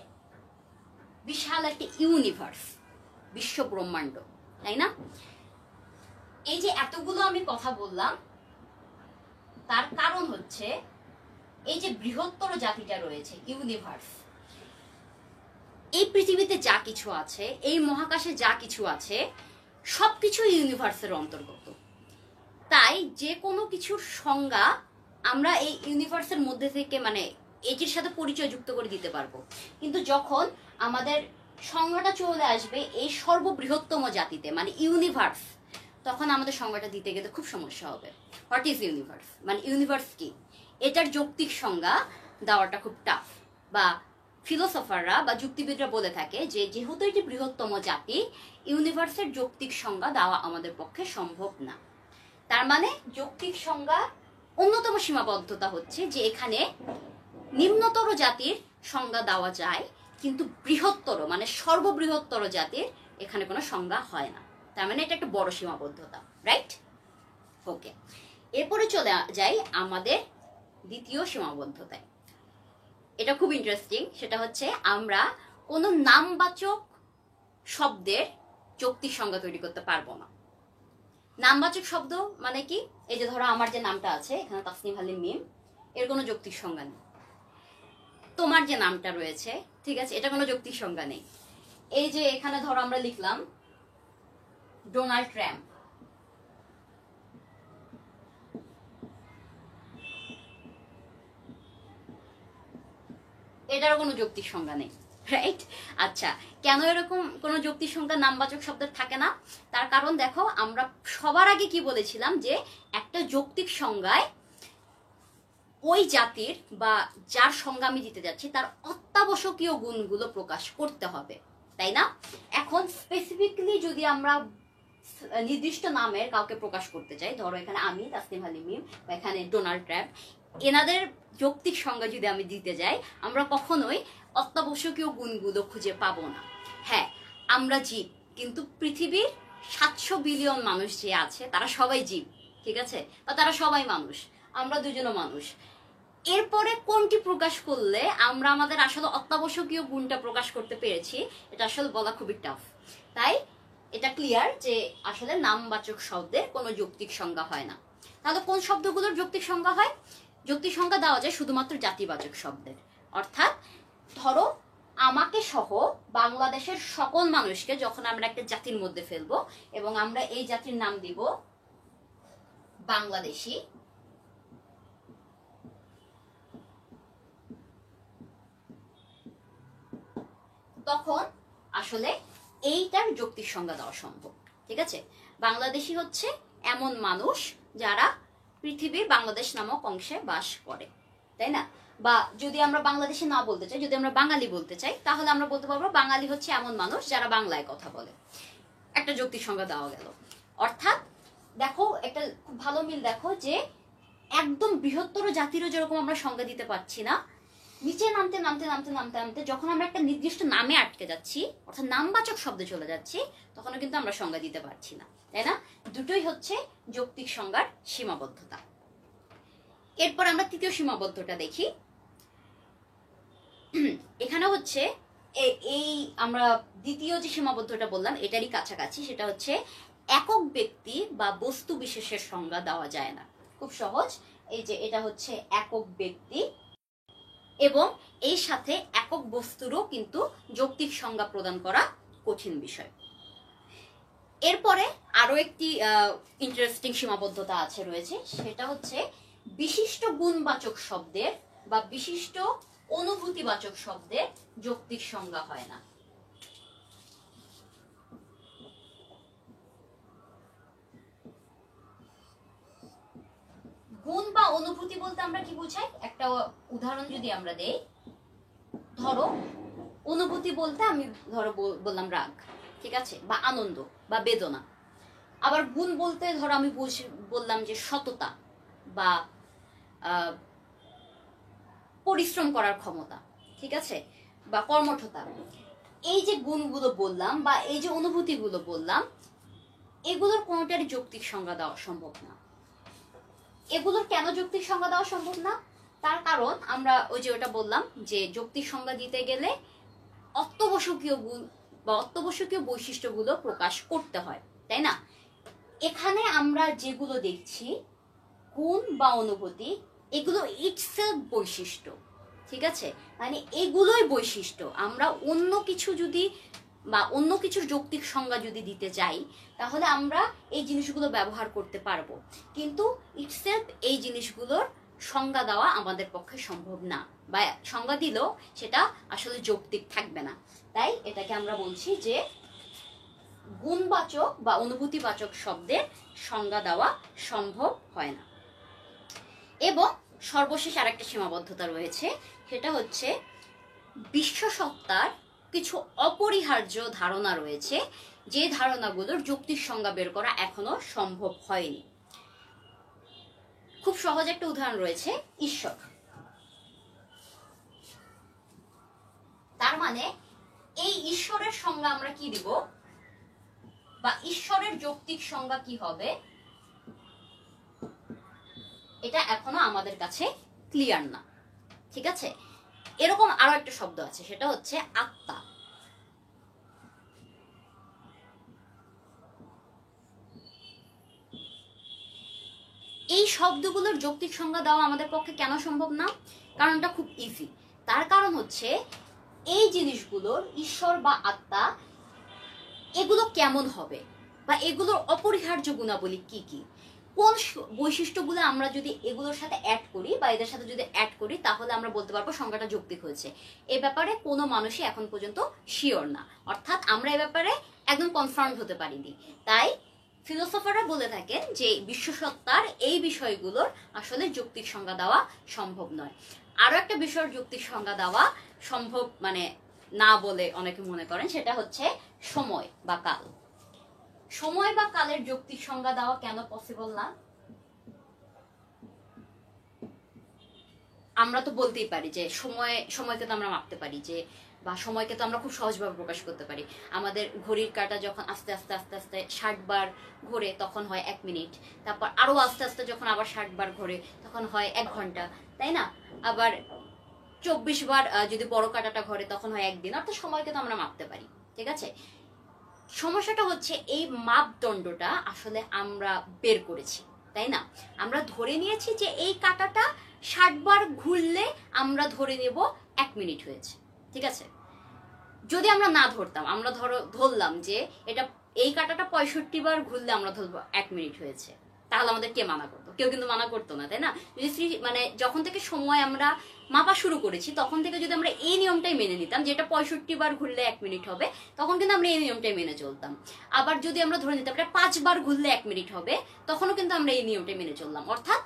বিশাল একটা ইউনিভার্স, বিশ্ব ব্রহ্মাণ্ড, তাই না? এই যে এতগুলো আমি কথা বললাম তার কারণ হচ্ছে এই যে বৃহত্তর জাতিটা রয়েছে, ইউনিভার্স, এই পৃথিবীতে যা কিছু আছে, এই মহাকাশে যা কিছু আছে, সবকিছু ইউনিভার্সের অন্তর্গত। তাই যে কোনো কিছুর সংজ্ঞা আমরা এই ইউনিভার্সের মধ্যে থেকে মানে এটির সাথে পরিচয় যুক্ত করে দিতে পারবো। কিন্তু যখন আমাদের সংজ্ঞাটা চলে আসবে এই সর্ববৃহত্তম জাতিতে মানে ইউনিভার্স, তখন আমাদের সংজ্ঞাটা দিতে গেলে খুব সমস্যা হবে। হোয়াট ইজ ইউনিভার্স, মানে ইউনিভার্স কি, এটার যৌক্তিক সংজ্ঞা দেওয়াটা খুব টাফ। বা ফিলোসফাররা বা যুক্তিবিদরা বলে থাকে যে যেহেতু এটি বৃহত্তম জাতি, ইউনিভার্সের যৌক্তিক সংজ্ঞা দেওয়া আমাদের পক্ষে সম্ভব না। তার মানে যৌক্তিক সংজ্ঞা অন্যতম সীমাবদ্ধতা হচ্ছে যে এখানে নিম্নতর জাতির সংজ্ঞা দেওয়া যায়, কিন্তু বৃহত্তর মানে সর্ববৃহত্তর জাতির এখানে কোনো সংজ্ঞা হয় না। তার মানে এটা একটা বড় সীমাবদ্ধতা, রাইট? ওকে, এরপরে চলে যাই আমাদের দ্বিতীয় সীমাবদ্ধতায়। এটা খুব ইন্টারেস্টিং, সেটা হচ্ছে আমরা কোনো নামবাচক শব্দের যৌক্তিক সংজ্ঞা তৈরি করতে পারবো না। নামবাচক শব্দ মানে কি, এই যে ধরো আমার যে নামটা আছে এখানে তাসনিম হালিম মিম, এর কোনো যৌক্তিক সংজ্ঞা নেই। তোমার যে নামটা রয়েছে, ঠিক আছে, এটা কোনো যৌক্তিক সংজ্ঞা নেই। এই যে এখানে ধরো আমরা লিখলাম ডোনাল্ড ট্রাম্প, এটারও কোনো যৌক্তিক সংজ্ঞা নেই, রাইট? আচ্ছা, কেন এরকম কোনো যৌক্তিক সংজ্ঞা নামবাচক শব্দ থাকে না? তার কারণ দেখো আমরা সবার আগে কি বলেছিলাম যে একটা যৌক্তিক সংজ্ঞায় ওই জাতির বা যার সংজ্ঞা আমি দিতে যাচ্ছি তার অত্যাবশ্যকীয় গুণগুলো প্রকাশ করতে হবে, তাই না? এখন স্পেসিফিকলি যদি আমরা নির্দিষ্ট নামের কাউকে প্রকাশ করতে চাই, ধরো এখানে আমি তাসনিম হালিম মিম বা এখানে ডোনাল্ড ট্রাম্প, এনাদের যৌক্তিক সংজ্ঞা যদি আমি দিতে যাই, আমরা কখনোই অত্যাবশ্যকীয় গুণগুলো খুঁজে পাবো না। হ্যাঁ, আমরা জীব, কিন্তু পৃথিবীর 700 বিলিয়ন মানুষ যে আছে তারা সবাই জীব, ঠিক আছে, বা তারা সবাই মানুষ, আমরা দুজনও মানুষ। এরপরে কোনটি প্রকাশ করলে আমরা আমাদের আসলে অত্যাবশ্যকীয় গুণটা প্রকাশ করতে পেরেছি, এটা আসলে বলা খুবই টাফ। তাই এটা ক্লিয়ার যে আসলে নামবাচক শব্দের কোনো যৌক্তিক সংজ্ঞা হয় না। তাহলে কোন শব্দগুলোর যৌক্তিক সংজ্ঞা হয়? যৌক্তিক সংজ্ঞা দেওয়া যায় শুধুমাত্র জাতিবাচক শব্দের। অর্থাৎ ধরো আমাকে সহ বাংলাদেশের সকল মানুষকে যখন আমরা একটা জাতির মধ্যে ফেলবো এবং আমরা এই জাতির নাম দিব বাংলাদেশি, তখন আসলে এইটার যৌক্তিক সংজ্ঞা দেওয়া সম্ভব। ঠিক আছে, বাংলাদেশি হচ্ছে এমন মানুষ যারা পৃথিবীর বাংলাদেশ নামক অংশে বাস করে, তাই না? বা যদি আমরা বাংলাদেশে না বলতে চাই, যদি আমরা বাঙালি বলতে চাই, তাহলে আমরা বলতে পারবো বাঙালি হচ্ছে এমন মানুষ যারা বাংলায় কথা বলে। একটা যৌক্তিক সংজ্ঞা দেওয়া গেল। অর্থাৎ দেখো একটা খুব ভালো মিল দেখো যে একদম বৃহত্তর জাতিরও যেরকম আমরা সংজ্ঞা দিতে পারছি না, নিচে নামতে নামতে নামতে নামতে নামতে যখন আমরা একটা নির্দিষ্ট নামে আটকে যাচ্ছি, অর্থাৎ নামবাচক শব্দে চলে যাচ্ছি, তখনও কিন্তু আমরা সংজ্ঞা দিতে পারছি না, তাই না? দুটোই হচ্ছে যৌক্তিক সংজ্ঞার সীমাবদ্ধতা। এরপর আমরা তৃতীয় সীমাবদ্ধতা দেখি। এখানে হচ্ছে এই আমরা দ্বিতীয় যে সীমাবদ্ধতা বললাম এটারই কাছাকাছি, সেটা হচ্ছে একক ব্যক্তি বা বস্তু বিশেষের সংজ্ঞা দেওয়া যায় না। খুব সহজ, এই যে এটা হচ্ছে একক ব্যক্তি এবং এই সাথে একক বস্তুরও কিন্তু যৌক্তিক সংজ্ঞা প্রদান করা কঠিন বিষয়। এরপরে আরো একটি ইন্টারেস্টিং সীমাবদ্ধতা রয়েছে, সেটা হচ্ছে বিশিষ্ট গুণবাচক শব্দের বা বিশিষ্ট অনুভূতিবাচক শব্দের যৌক্তিক সংজ্ঞা হয় না। গুণ বা অনুভূতি বলতে আমরা কি বোঝাই, একটা উদাহরণ যদি আমরা দেই, ধরো অনুভূতি বলতে আমি ধরো বললাম রাগ, ঠিক আছে, বা আনন্দ বা বেদনা। আবার গুণ বলতে ধরো আমি বললাম যে সততা বা পরিশ্রম করার ক্ষমতা, ঠিক আছে, বা কর্মঠতা। এই যে গুণগুলো বললাম বা এই যে অনুভূতিগুলো বললাম, এগুলোর কোনোটারই যৌক্তিক সংজ্ঞা দেওয়া সম্ভব না। এগুলোর কেন যৌক্তিক সংজ্ঞা দেওয়া সম্ভব না? তার কারণ আমরা ওই যে ওটা বললাম যে যৌক্তিক সংজ্ঞা দিতে গেলে অত্যাবশ্যকীয় গুণ বা অত্যাবশ্যকীয় বৈশিষ্ট্যগুলো প্রকাশ করতে হয়, তাই না? এখানে আমরা যেগুলো দেখছি গুণ বা অনুভূতি, এগুলো ইটসেলফ বৈশিষ্ট্য, ঠিক আছে, মানে এগুলোই বৈশিষ্ট্য। আমরা অন্য কিছু যদি বা অন্য কিছুর যৌক্তিক সংজ্ঞা যদি দিতে চাই, তাহলে আমরা এই জিনিসগুলো ব্যবহার করতে পারবো, কিন্তু ইটসেলফ এই জিনিসগুলোর সংজ্ঞা দেওয়া আমাদের পক্ষে সম্ভব না, বা সংজ্ঞা দিলেও সেটা আসলে যৌক্তিক থাকবে না। তাই এটাকে আমরা বলছি যে গুণবাচক বা অনুভূতিবাচক শব্দের সংজ্ঞা দেওয়া সম্ভব হয় না। এবং সর্বশেষ আরেকটা সীমাবদ্ধতা রয়েছে, সেটা হচ্ছে বিশ্বসত্তার কিছু অপরিহার্য ধারণা রয়েছে, যে ধারণাগুলোর যৌক্তিক সংজ্ঞা বের করা এখনো সম্ভব হয়নি। খুব সহজ একটা উদাহরণ রয়েছে ঈশ্বর। তার মানে এই ঈশ্বরের সংজ্ঞা আমরা কি দিব বা ঈশ্বরের যৌক্তিক সংজ্ঞা কি হবে, এটা এখনো আমাদের কাছে ক্লিয়ার না, ঠিক আছে। এরকম আরো একটা শব্দ আছে, সেটা হচ্ছে আত্মা। এই শব্দগুলোর যৌক্তিক সংজ্ঞা দেওয়া আমাদের পক্ষে কেন সম্ভব না? কারণটা খুব ইজি। তার কারণ হচ্ছে এই জিনিসগুলোর ঈশ্বর বা আত্মা এগুলো কেমন হবে বা এগুলোর অপরিহার্য গুণাবলী কি কি, কোন বৈশিষ্ট্যগুলো আমরা যদি এগুলোর সাথে অ্যাড করি বা এদের সাথে যদি অ্যাড করি, তাহলে আমরা বলতে পারবো সংজ্ঞাটা যৌক্তিক হয়েছে। এ ব্যাপারে কোনো মানুষই এখন পর্যন্ত শিওর না, অর্থাৎ আমরা এ ব্যাপারে একদম কনফার্ম হতে পারিনি। তাই ফিলোসফাররা বলে থাকেন যে বিশ্বসত্তার এই বিষয়গুলোর আসলে যৌক্তিক সংজ্ঞা দেওয়া সম্ভব নয়। আরো একটা বিষয়ের যৌক্তিক সংজ্ঞা দেওয়া সম্ভব, মানে না বলে অনেকে মনে করেন, সেটা হচ্ছে সময় বা কাল। সময় বা কালের যৌক্তিক সংজ্ঞা দেওয়া কেন পসিবল না? আমরা তো বলতেই পারি যে সময়কে তো আমরা মাপতে পারি, যে বা সময়কে তো আমরা খুব সহজভাবে প্রকাশ করতে পারি। আমাদের ঘড়ির কাঁটা যখন আস্তে আস্তে আস্তে আস্তে 60 বার ঘোরে তখন হয় 1 মিনিট, তারপর আরো আস্তে আস্তে যখন আবার 60 বার ঘোরে তখন হয় 1 ঘন্টা, তাই না? আবার 24 বার যদি বড় কাঁটাটা ঘোরে তখন হয় 1 দিন। অর্থাৎ সময়কে তো আমরা মাপতে পারি, ঠিক আছে? সমস্যাটা হচ্ছে এই মাপদণ্ডটা আসলে আমরা বের করেছি, তাই না? আমরা ধরে নিয়েছি যে এই কাঁটাটা 60 বার ঘুরলে আমরা ধরে নেব 1 মিনিট হয়েছে, ঠিক আছে? যদি আমরা না ধরতাম, আমরা ধরলাম যে এটা এই কাঁটাটা 65 বার ঘুরলে আমরা ধরবো 1 মিনিট হয়েছে, তাহলে আমাদের কে মানা করতো? কেউ কিন্তু মানা করতো না, তাই না? যদি মানে যখন থেকে সময় আমরা মাপা শুরু করেছি তখন থেকে যদি আমরা এই নিয়মটাই মেনে নিতাম যে এটা 65 বার ঘুরলে 1 মিনিট হবে, তখন কিন্তু আমরা এই নিয়মটাই মেনে চলতাম। আবার যদি আমরা ধরে নিতাম এটা 5 বার ঘুরলে 1 মিনিট হবে, তখনও কিন্তু আমরা এই নিয়মটাই মেনে চললাম। অর্থাৎ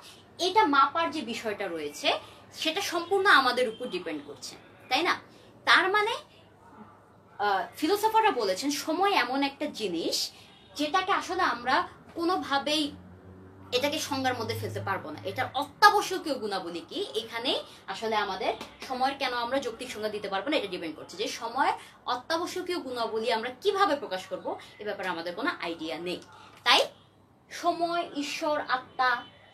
এটা মাপার যে বিষয়টা রয়েছে সেটা সম্পূর্ণ আমাদের উপর ডিপেন্ড করছে, তাই না? তার মানে ফিলোসফাররা বলেছেন সময় এমন একটা জিনিস যেটাকে আসলে আমরা কোনোভাবেই এটাকে সংজ্ঞার মধ্যে ফেলতে পারবো না। এটার অত্যাবশ্যকীয় গুণাবলী কি, এখানেই আসলে আমাদের সময়ের কেন আমরা যৌক্তিক সংজ্ঞা দিতে পারবো না এটা ডিপেন্ড করছে। যে সময়ের অত্যাবশ্যকীয় গুণাবলী আমরা কিভাবে প্রকাশ করব এ ব্যাপারে আমাদের কোনো আইডিয়া নেই। তাই সময়, ঈশ্বর, আত্মা,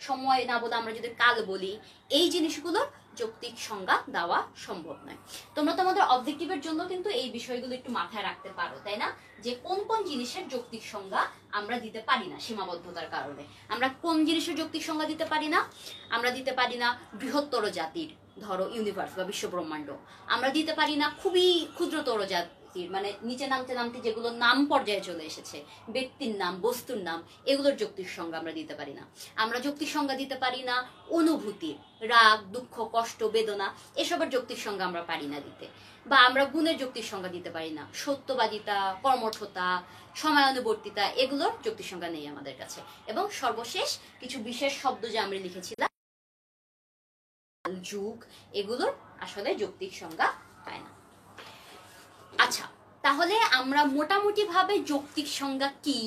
সময় না বলে আমরা যদি কাল বলি, এই জিনিসগুলোর যৌক্তিক সংজ্ঞা দেওয়া সম্ভব নয়। তোমরা তোমাদের অবজেক্টিভের জন্য কিন্তু এই বিষয়গুলো একটু মাথায় রাখতে পারো, তাই না? যে কোন কোন জিনিসের যৌক্তিক সংজ্ঞা আমরা দিতে পারি না সীমাবদ্ধতার কারণে। আমরা কোন জিনিসের যৌক্তিক সংজ্ঞা দিতে পারি না? আমরা দিতে পারি না বৃহত্তর জাতির, ধরো ইউনিভার্স বা বিশ্ব ব্রহ্মাণ্ড। আমরা দিতে পারি না খুবই ক্ষুদ্রতর জাতির, মানে নিচে নামতে নামতে যেগুলো নাম পর্যায়ে চলে এসেছে, ব্যক্তির নাম, বস্তুর নাম, এগুলোর যৌক্তিক সংজ্ঞা আমরা দিতে পারি না। আমরা যৌক্তিক সংজ্ঞা দিতে পারি না অনুভূতির, রাগ, দুঃখ, কষ্ট, বেদনা, এসবের যৌক্তিক সংজ্ঞা আমরা পারি না দিতে। বা আমরা গুণের যৌক্তিক সংজ্ঞা দিতে পারি না, সত্যবাদিতা, কর্মঠতা, সময়ানুবর্তিতা, এগুলোর যৌক্তিক সংজ্ঞা নেই আমাদের কাছে। এবং সর্বশেষ কিছু বিশেষ শব্দ যে আমরা লিখেছিলাম, যুগ, এগুলোর আসলে যৌক্তিক সংজ্ঞা পায় না। আচ্ছা, তাহলে আমরা মোটামুটি ভাবে যৌক্তিক সংজ্ঞা কি,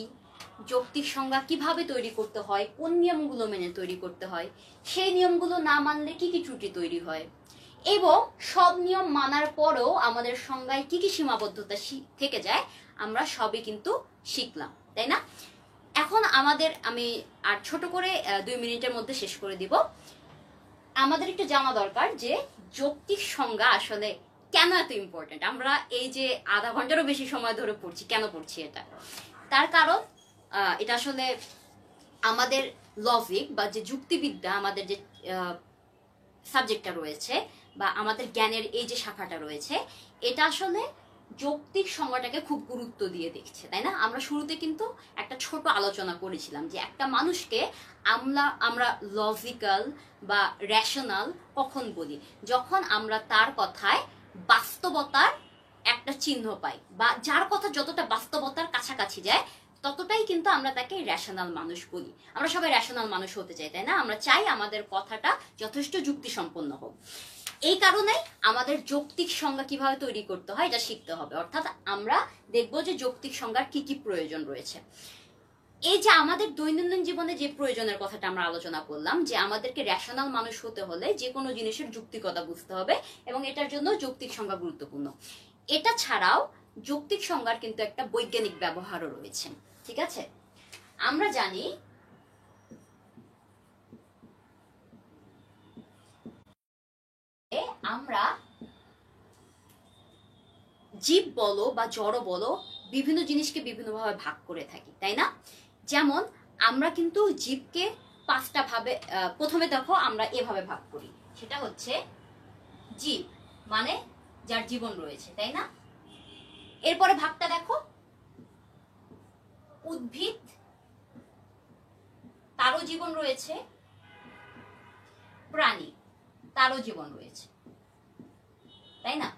যৌক্তিক সংজ্ঞা কিভাবে তৈরি করতে হয়, কোন নিয়মগুলো মেনে তৈরি করতে হয়, সেই নিয়মগুলো না মানলে কি কি ত্রুটি তৈরি হয়, এবং সব নিয়ম মানার পরেও আমাদের সংজ্ঞায় কি কি সীমাবদ্ধতা থেকে যায়, আমরা সবই কিন্তু শিখলাম, তাই না? এখন আমি আর ছোট করে 2 মিনিটের মধ্যে শেষ করে দিব। আমাদের একটু জানা দরকার যে যৌক্তিক সংজ্ঞা আসলে কেন এত ইম্পর্টেন্ট। আমরা এই যে আধা ঘন্টারও বেশি সময় ধরে পড়ছি, কেন পড়ছি এটা? তার কারণ এটা আসলে আমাদের লজিক বা যে যুক্তিবিদ্যা, আমাদের যে সাবজেক্টটা রয়েছে বা আমাদের জ্ঞানের এই যে শাখাটা রয়েছে, এটা আসলে যৌক্তিক সংজ্ঞাটাকে খুব গুরুত্ব দিয়ে দেখছে, তাই না? আমরা শুরুতে কিন্তু একটা ছোট আলোচনা করেছিলাম যে একটা মানুষকে আমরা লজিক্যাল বা রেশনাল কখন বলি, যখন আমরা তার কথায় বাস্তবতার একটা চিহ্ন পাই, বা যার কথা যতটা বাস্তবতার কাছাকাছি যায় ততটাই কিন্তু আমরা তাকে রেশনাল মানুষ বলি। আমরা সবাই রেশনাল মানুষ হতে চাই, তাই না? আমরা চাই আমাদের কথাটা যথেষ্ট যুক্তিসম্পন্ন হোক। এই কারণে আমাদের যৌক্তিক সংজ্ঞা কিভাবে তৈরি করতে হয় এটা শিখতে হবে। অর্থাৎ আমরা দেখব যে যৌক্তিক সংজ্ঞার কি কি প্রয়োজন রয়েছে। এই যে আমাদের দৈনন্দিন জীবনে যে প্রয়োজনের কথাটা আমরা আলোচনা করলাম, যে আমাদেরকে রেশনাল মানুষ হতে হলে যে কোনো জিনিসের যৌক্তিকতা বুঝতে হবে, এবং এটার জন্য যৌক্তিক সংজ্ঞা গুরুত্বপূর্ণ। এটা ছাড়াও যৌক্তিক সংজ্ঞার কিন্তু একটা বৈজ্ঞানিক ব্যবহারও রয়েছে, ঠিক আছে? আমরা জানি আমরা জীব বলো বা জড় বলো, বিভিন্ন জিনিসকে বিভিন্নভাবে ভাগ করে থাকি, তাই না? যেমন আমরা কিন্তু জীবকে 5টা ভাবে, প্রথমে দেখো আমরা এভাবে ভাগ করি, সেটা হচ্ছে জীব মানে যার জীবন রয়েছে, তাই না? এরপরে ভাগটা দেখো, উদ্ভিদ, তারও জীবন রয়েছে, প্রাণী, তারও জীবন রয়েছে, তাই না?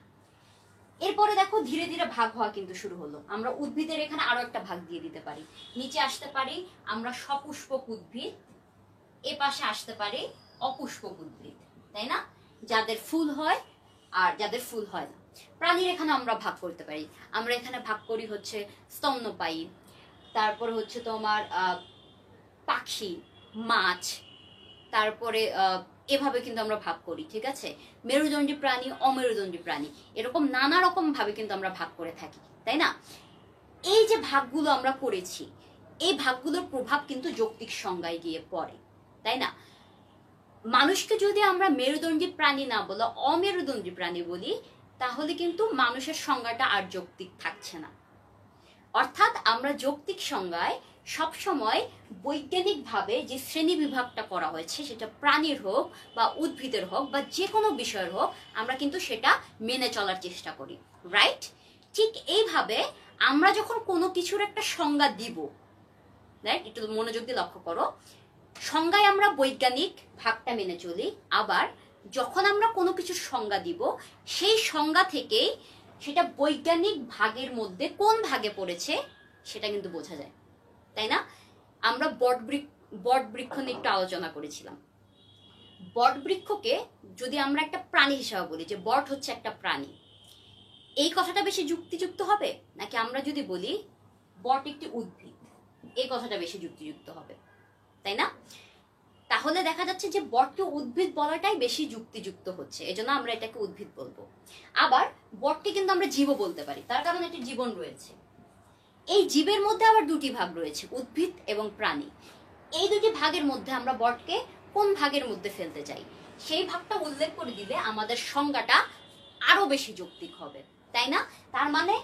এরপরে দেখো ধীরে ধীরে ভাগ হওয়া কিন্তু শুরু হলো। আমরা উদ্ভিদের এখানে আরো একটা ভাগ দিয়ে দিতে পারি, নিচে আসতে পারি আমরা সপুষ্পক উদ্ভিদ, এ পাশে আসতে পারি অপুষ্পক উদ্ভিদ, তাই না? যাদের ফুল হয় আর যাদের ফুল হয় না। প্রাণীর এখানে আমরা ভাগ করতে পারি। আমরা এখানে ভাগ করি হচ্ছে স্তন্যপায়ী, তারপরে হচ্ছে তোমার পাখি, মাছ, তারপরে এভাবে কিন্তু আমরা ভাগ করি, ঠিক আছে? মেরুদণ্ডী প্রাণী, অমেরুদণ্ডী প্রাণী, এরকম নানা রকম ভাবে কিন্তু আমরা ভাগ করে থাকি, তাই না? এই যে ভাগগুলো আমরা করেছি, এই ভাগগুলোর প্রভাব কিন্তু যৌক্তিক সংজ্ঞায় গিয়ে পড়ে, তাই না? মানুষকে যদি আমরা মেরুদণ্ডী প্রাণী না বলে অমেরুদণ্ডী প্রাণী বলি, তাহলে কিন্তু মানুষের সংজ্ঞাটা আর যৌক্তিক থাকছে না। অর্থাৎ আমরা যৌক্তিক সংজ্ঞায় সবসময় বৈজ্ঞানিকভাবে যে শ্রেণী বিভাগটা করা হয়েছে, সেটা প্রাণীর হোক বা উদ্ভিদের হোক বা যে কোনো বিষয়ের হোক, আমরা কিন্তু সেটা মেনে চলার চেষ্টা করি, রাইট? ঠিক এইভাবে আমরা যখন কোনো কিছুর একটা সংজ্ঞা দিব, রাইট, একটু মনোযোগ দিয়ে লক্ষ্য করো, সংজ্ঞায় আমরা বৈজ্ঞানিক ভাগটা মেনে চলি, আবার যখন আমরা কোনো কিছুর সংজ্ঞা দিব, সেই সংজ্ঞা থেকেই সেটা বৈজ্ঞানিক ভাগের মধ্যে কোন ভাগে পড়েছে সেটা কিন্তু বোঝা যায়, তাই না? আমরা বট বৃক্ষ নিয়ে একটু আলোচনা করেছিলাম। বট বৃক্ষকে যদি আমরা একটা প্রাণী হিসাবে বলি যে বট হচ্ছে একটা প্রাণী, এই কথাটা বেশি যুক্তিযুক্ত হবে, নাকি আমরা যদি বলি বট একটি উদ্ভিদ, এই কথাটা বেশি যুক্তিযুক্ত হবে, তাই না? তাহলে দেখা যাচ্ছে যে বটকে উদ্ভিদ বলাটাই বেশি যুক্তিযুক্ত হচ্ছে, এজন্য আমরা এটাকে উদ্ভিদ বলবো। আবার বটকে কিন্তু আমরা জীবও বলতে পারি, তার কারণ এটি জীবন রয়েছে। এই জীবের মধ্যে আবার দুটি ভাগ রয়েছে, উদ্ভিদ এবং প্রাণী। এই দুটি ভাগের মধ্যে আমরা বটকে কোন ভাগের মধ্যে ফেলতে চাই, সেই ভাগটা উল্লেখ করে দিলে আমাদের সংজ্ঞাটা আরো বেশি যৌক্তিক হবে, তাই না? তার মানে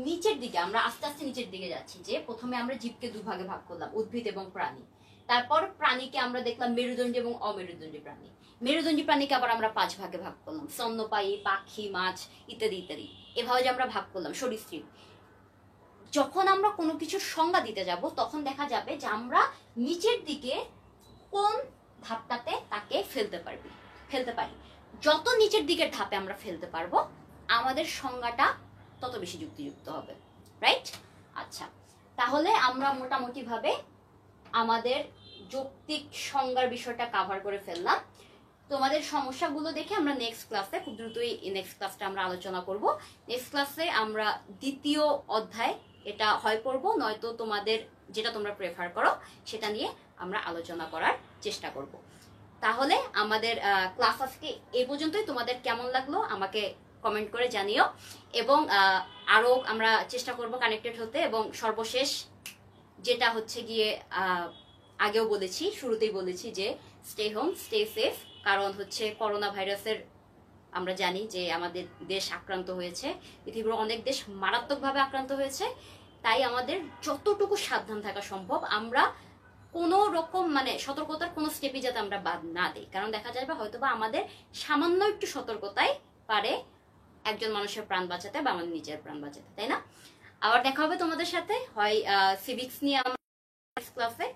নিচের দিকে আমরা আস্তে আস্তে নিচের দিকে যাচ্ছি, যে প্রথমে আমরা জীবকে দুভাগে ভাগ করলাম, উদ্ভিদ এবং প্রাণী। তারপর প্রাণীকে আমরা দেখলাম মেরুদণ্ডী এবং অমেরুদণ্ডী প্রাণী। মেরুদণ্ডী প্রাণীকে আবার আমরা 5 ভাগে ভাগ করলাম, স্তন্যপায়ী, পাখি, মাছ ইত্যাদি ইত্যাদি। এভাবে যে আমরা ভাগ করলাম, সরীসৃপ। যখন আমরা কোনো কিছুর সংজ্ঞা দিতে যাব, তখন দেখা যাবে যে আমরা নিচের দিকে কোন ধাপটাতে তাকে ফেলতে পারি। যত নিচের দিকের ধাপে আমরা ফেলতে পারবো, আমাদের সংজ্ঞাটা তত বেশি যুক্তিযুক্ত হবে, রাইট? আচ্ছা, তাহলে আমরা মোটামুটি ভাবে আমাদের যৌক্তিক সংজ্ঞার বিষয়টা কভার করে ফেললাম। তোমাদের সমস্যাগুলো দেখে আমরা নেক্সট ক্লাসে, খুব দ্রুতই নেক্সট ক্লাসটা আমরা আলোচনা করব। নেক্সট ক্লাসে আমরা দ্বিতীয় অধ্যায় এটা হয় পড়বো, নয়তো তোমাদের যেটা তোমরা প্রেফার করো সেটা নিয়ে আমরা আলোচনা করার চেষ্টা করব। তাহলে আমাদের ক্লাস আজকে এই পর্যন্তই। তোমাদের কেমন লাগলো আমাকে কমেন্ট করে জানিও, এবং আরো আমরা চেষ্টা করব কানেক্টেড হতে। এবং সর্বশেষ যেটা হচ্ছে গিয়ে আগেও বলেছি, শুরুতেই বলেছি যে স্টে হোম, স্টে সেফ, কারণ হচ্ছে করোনা ভাইরাসের আমরা জানি যে আমাদের দেশ আক্রান্ত হয়েছে, পৃথিবীর অনেক দেশ মারাত্মকভাবে আক্রান্ত হয়েছে। তাই আমাদের যতটুকু সাবধান থাকা সম্ভব আমরা কোনো রকম মানে সতর্কতার কোনো স্টেপই যাতে আমরা বাদ না দিই, কারণ দেখা যাবে হয়তোবা আমাদের সামান্য একটু সতর্কতাই পারে একজন মানুষের প্রাণ বাঁচাতে বা আমাদের নিজের প্রাণ বাঁচাতে, তাই না? আবার দেখা হবে তোমাদের সাথে হয় সিভিক্স নিয়ে আমার ক্লাসে।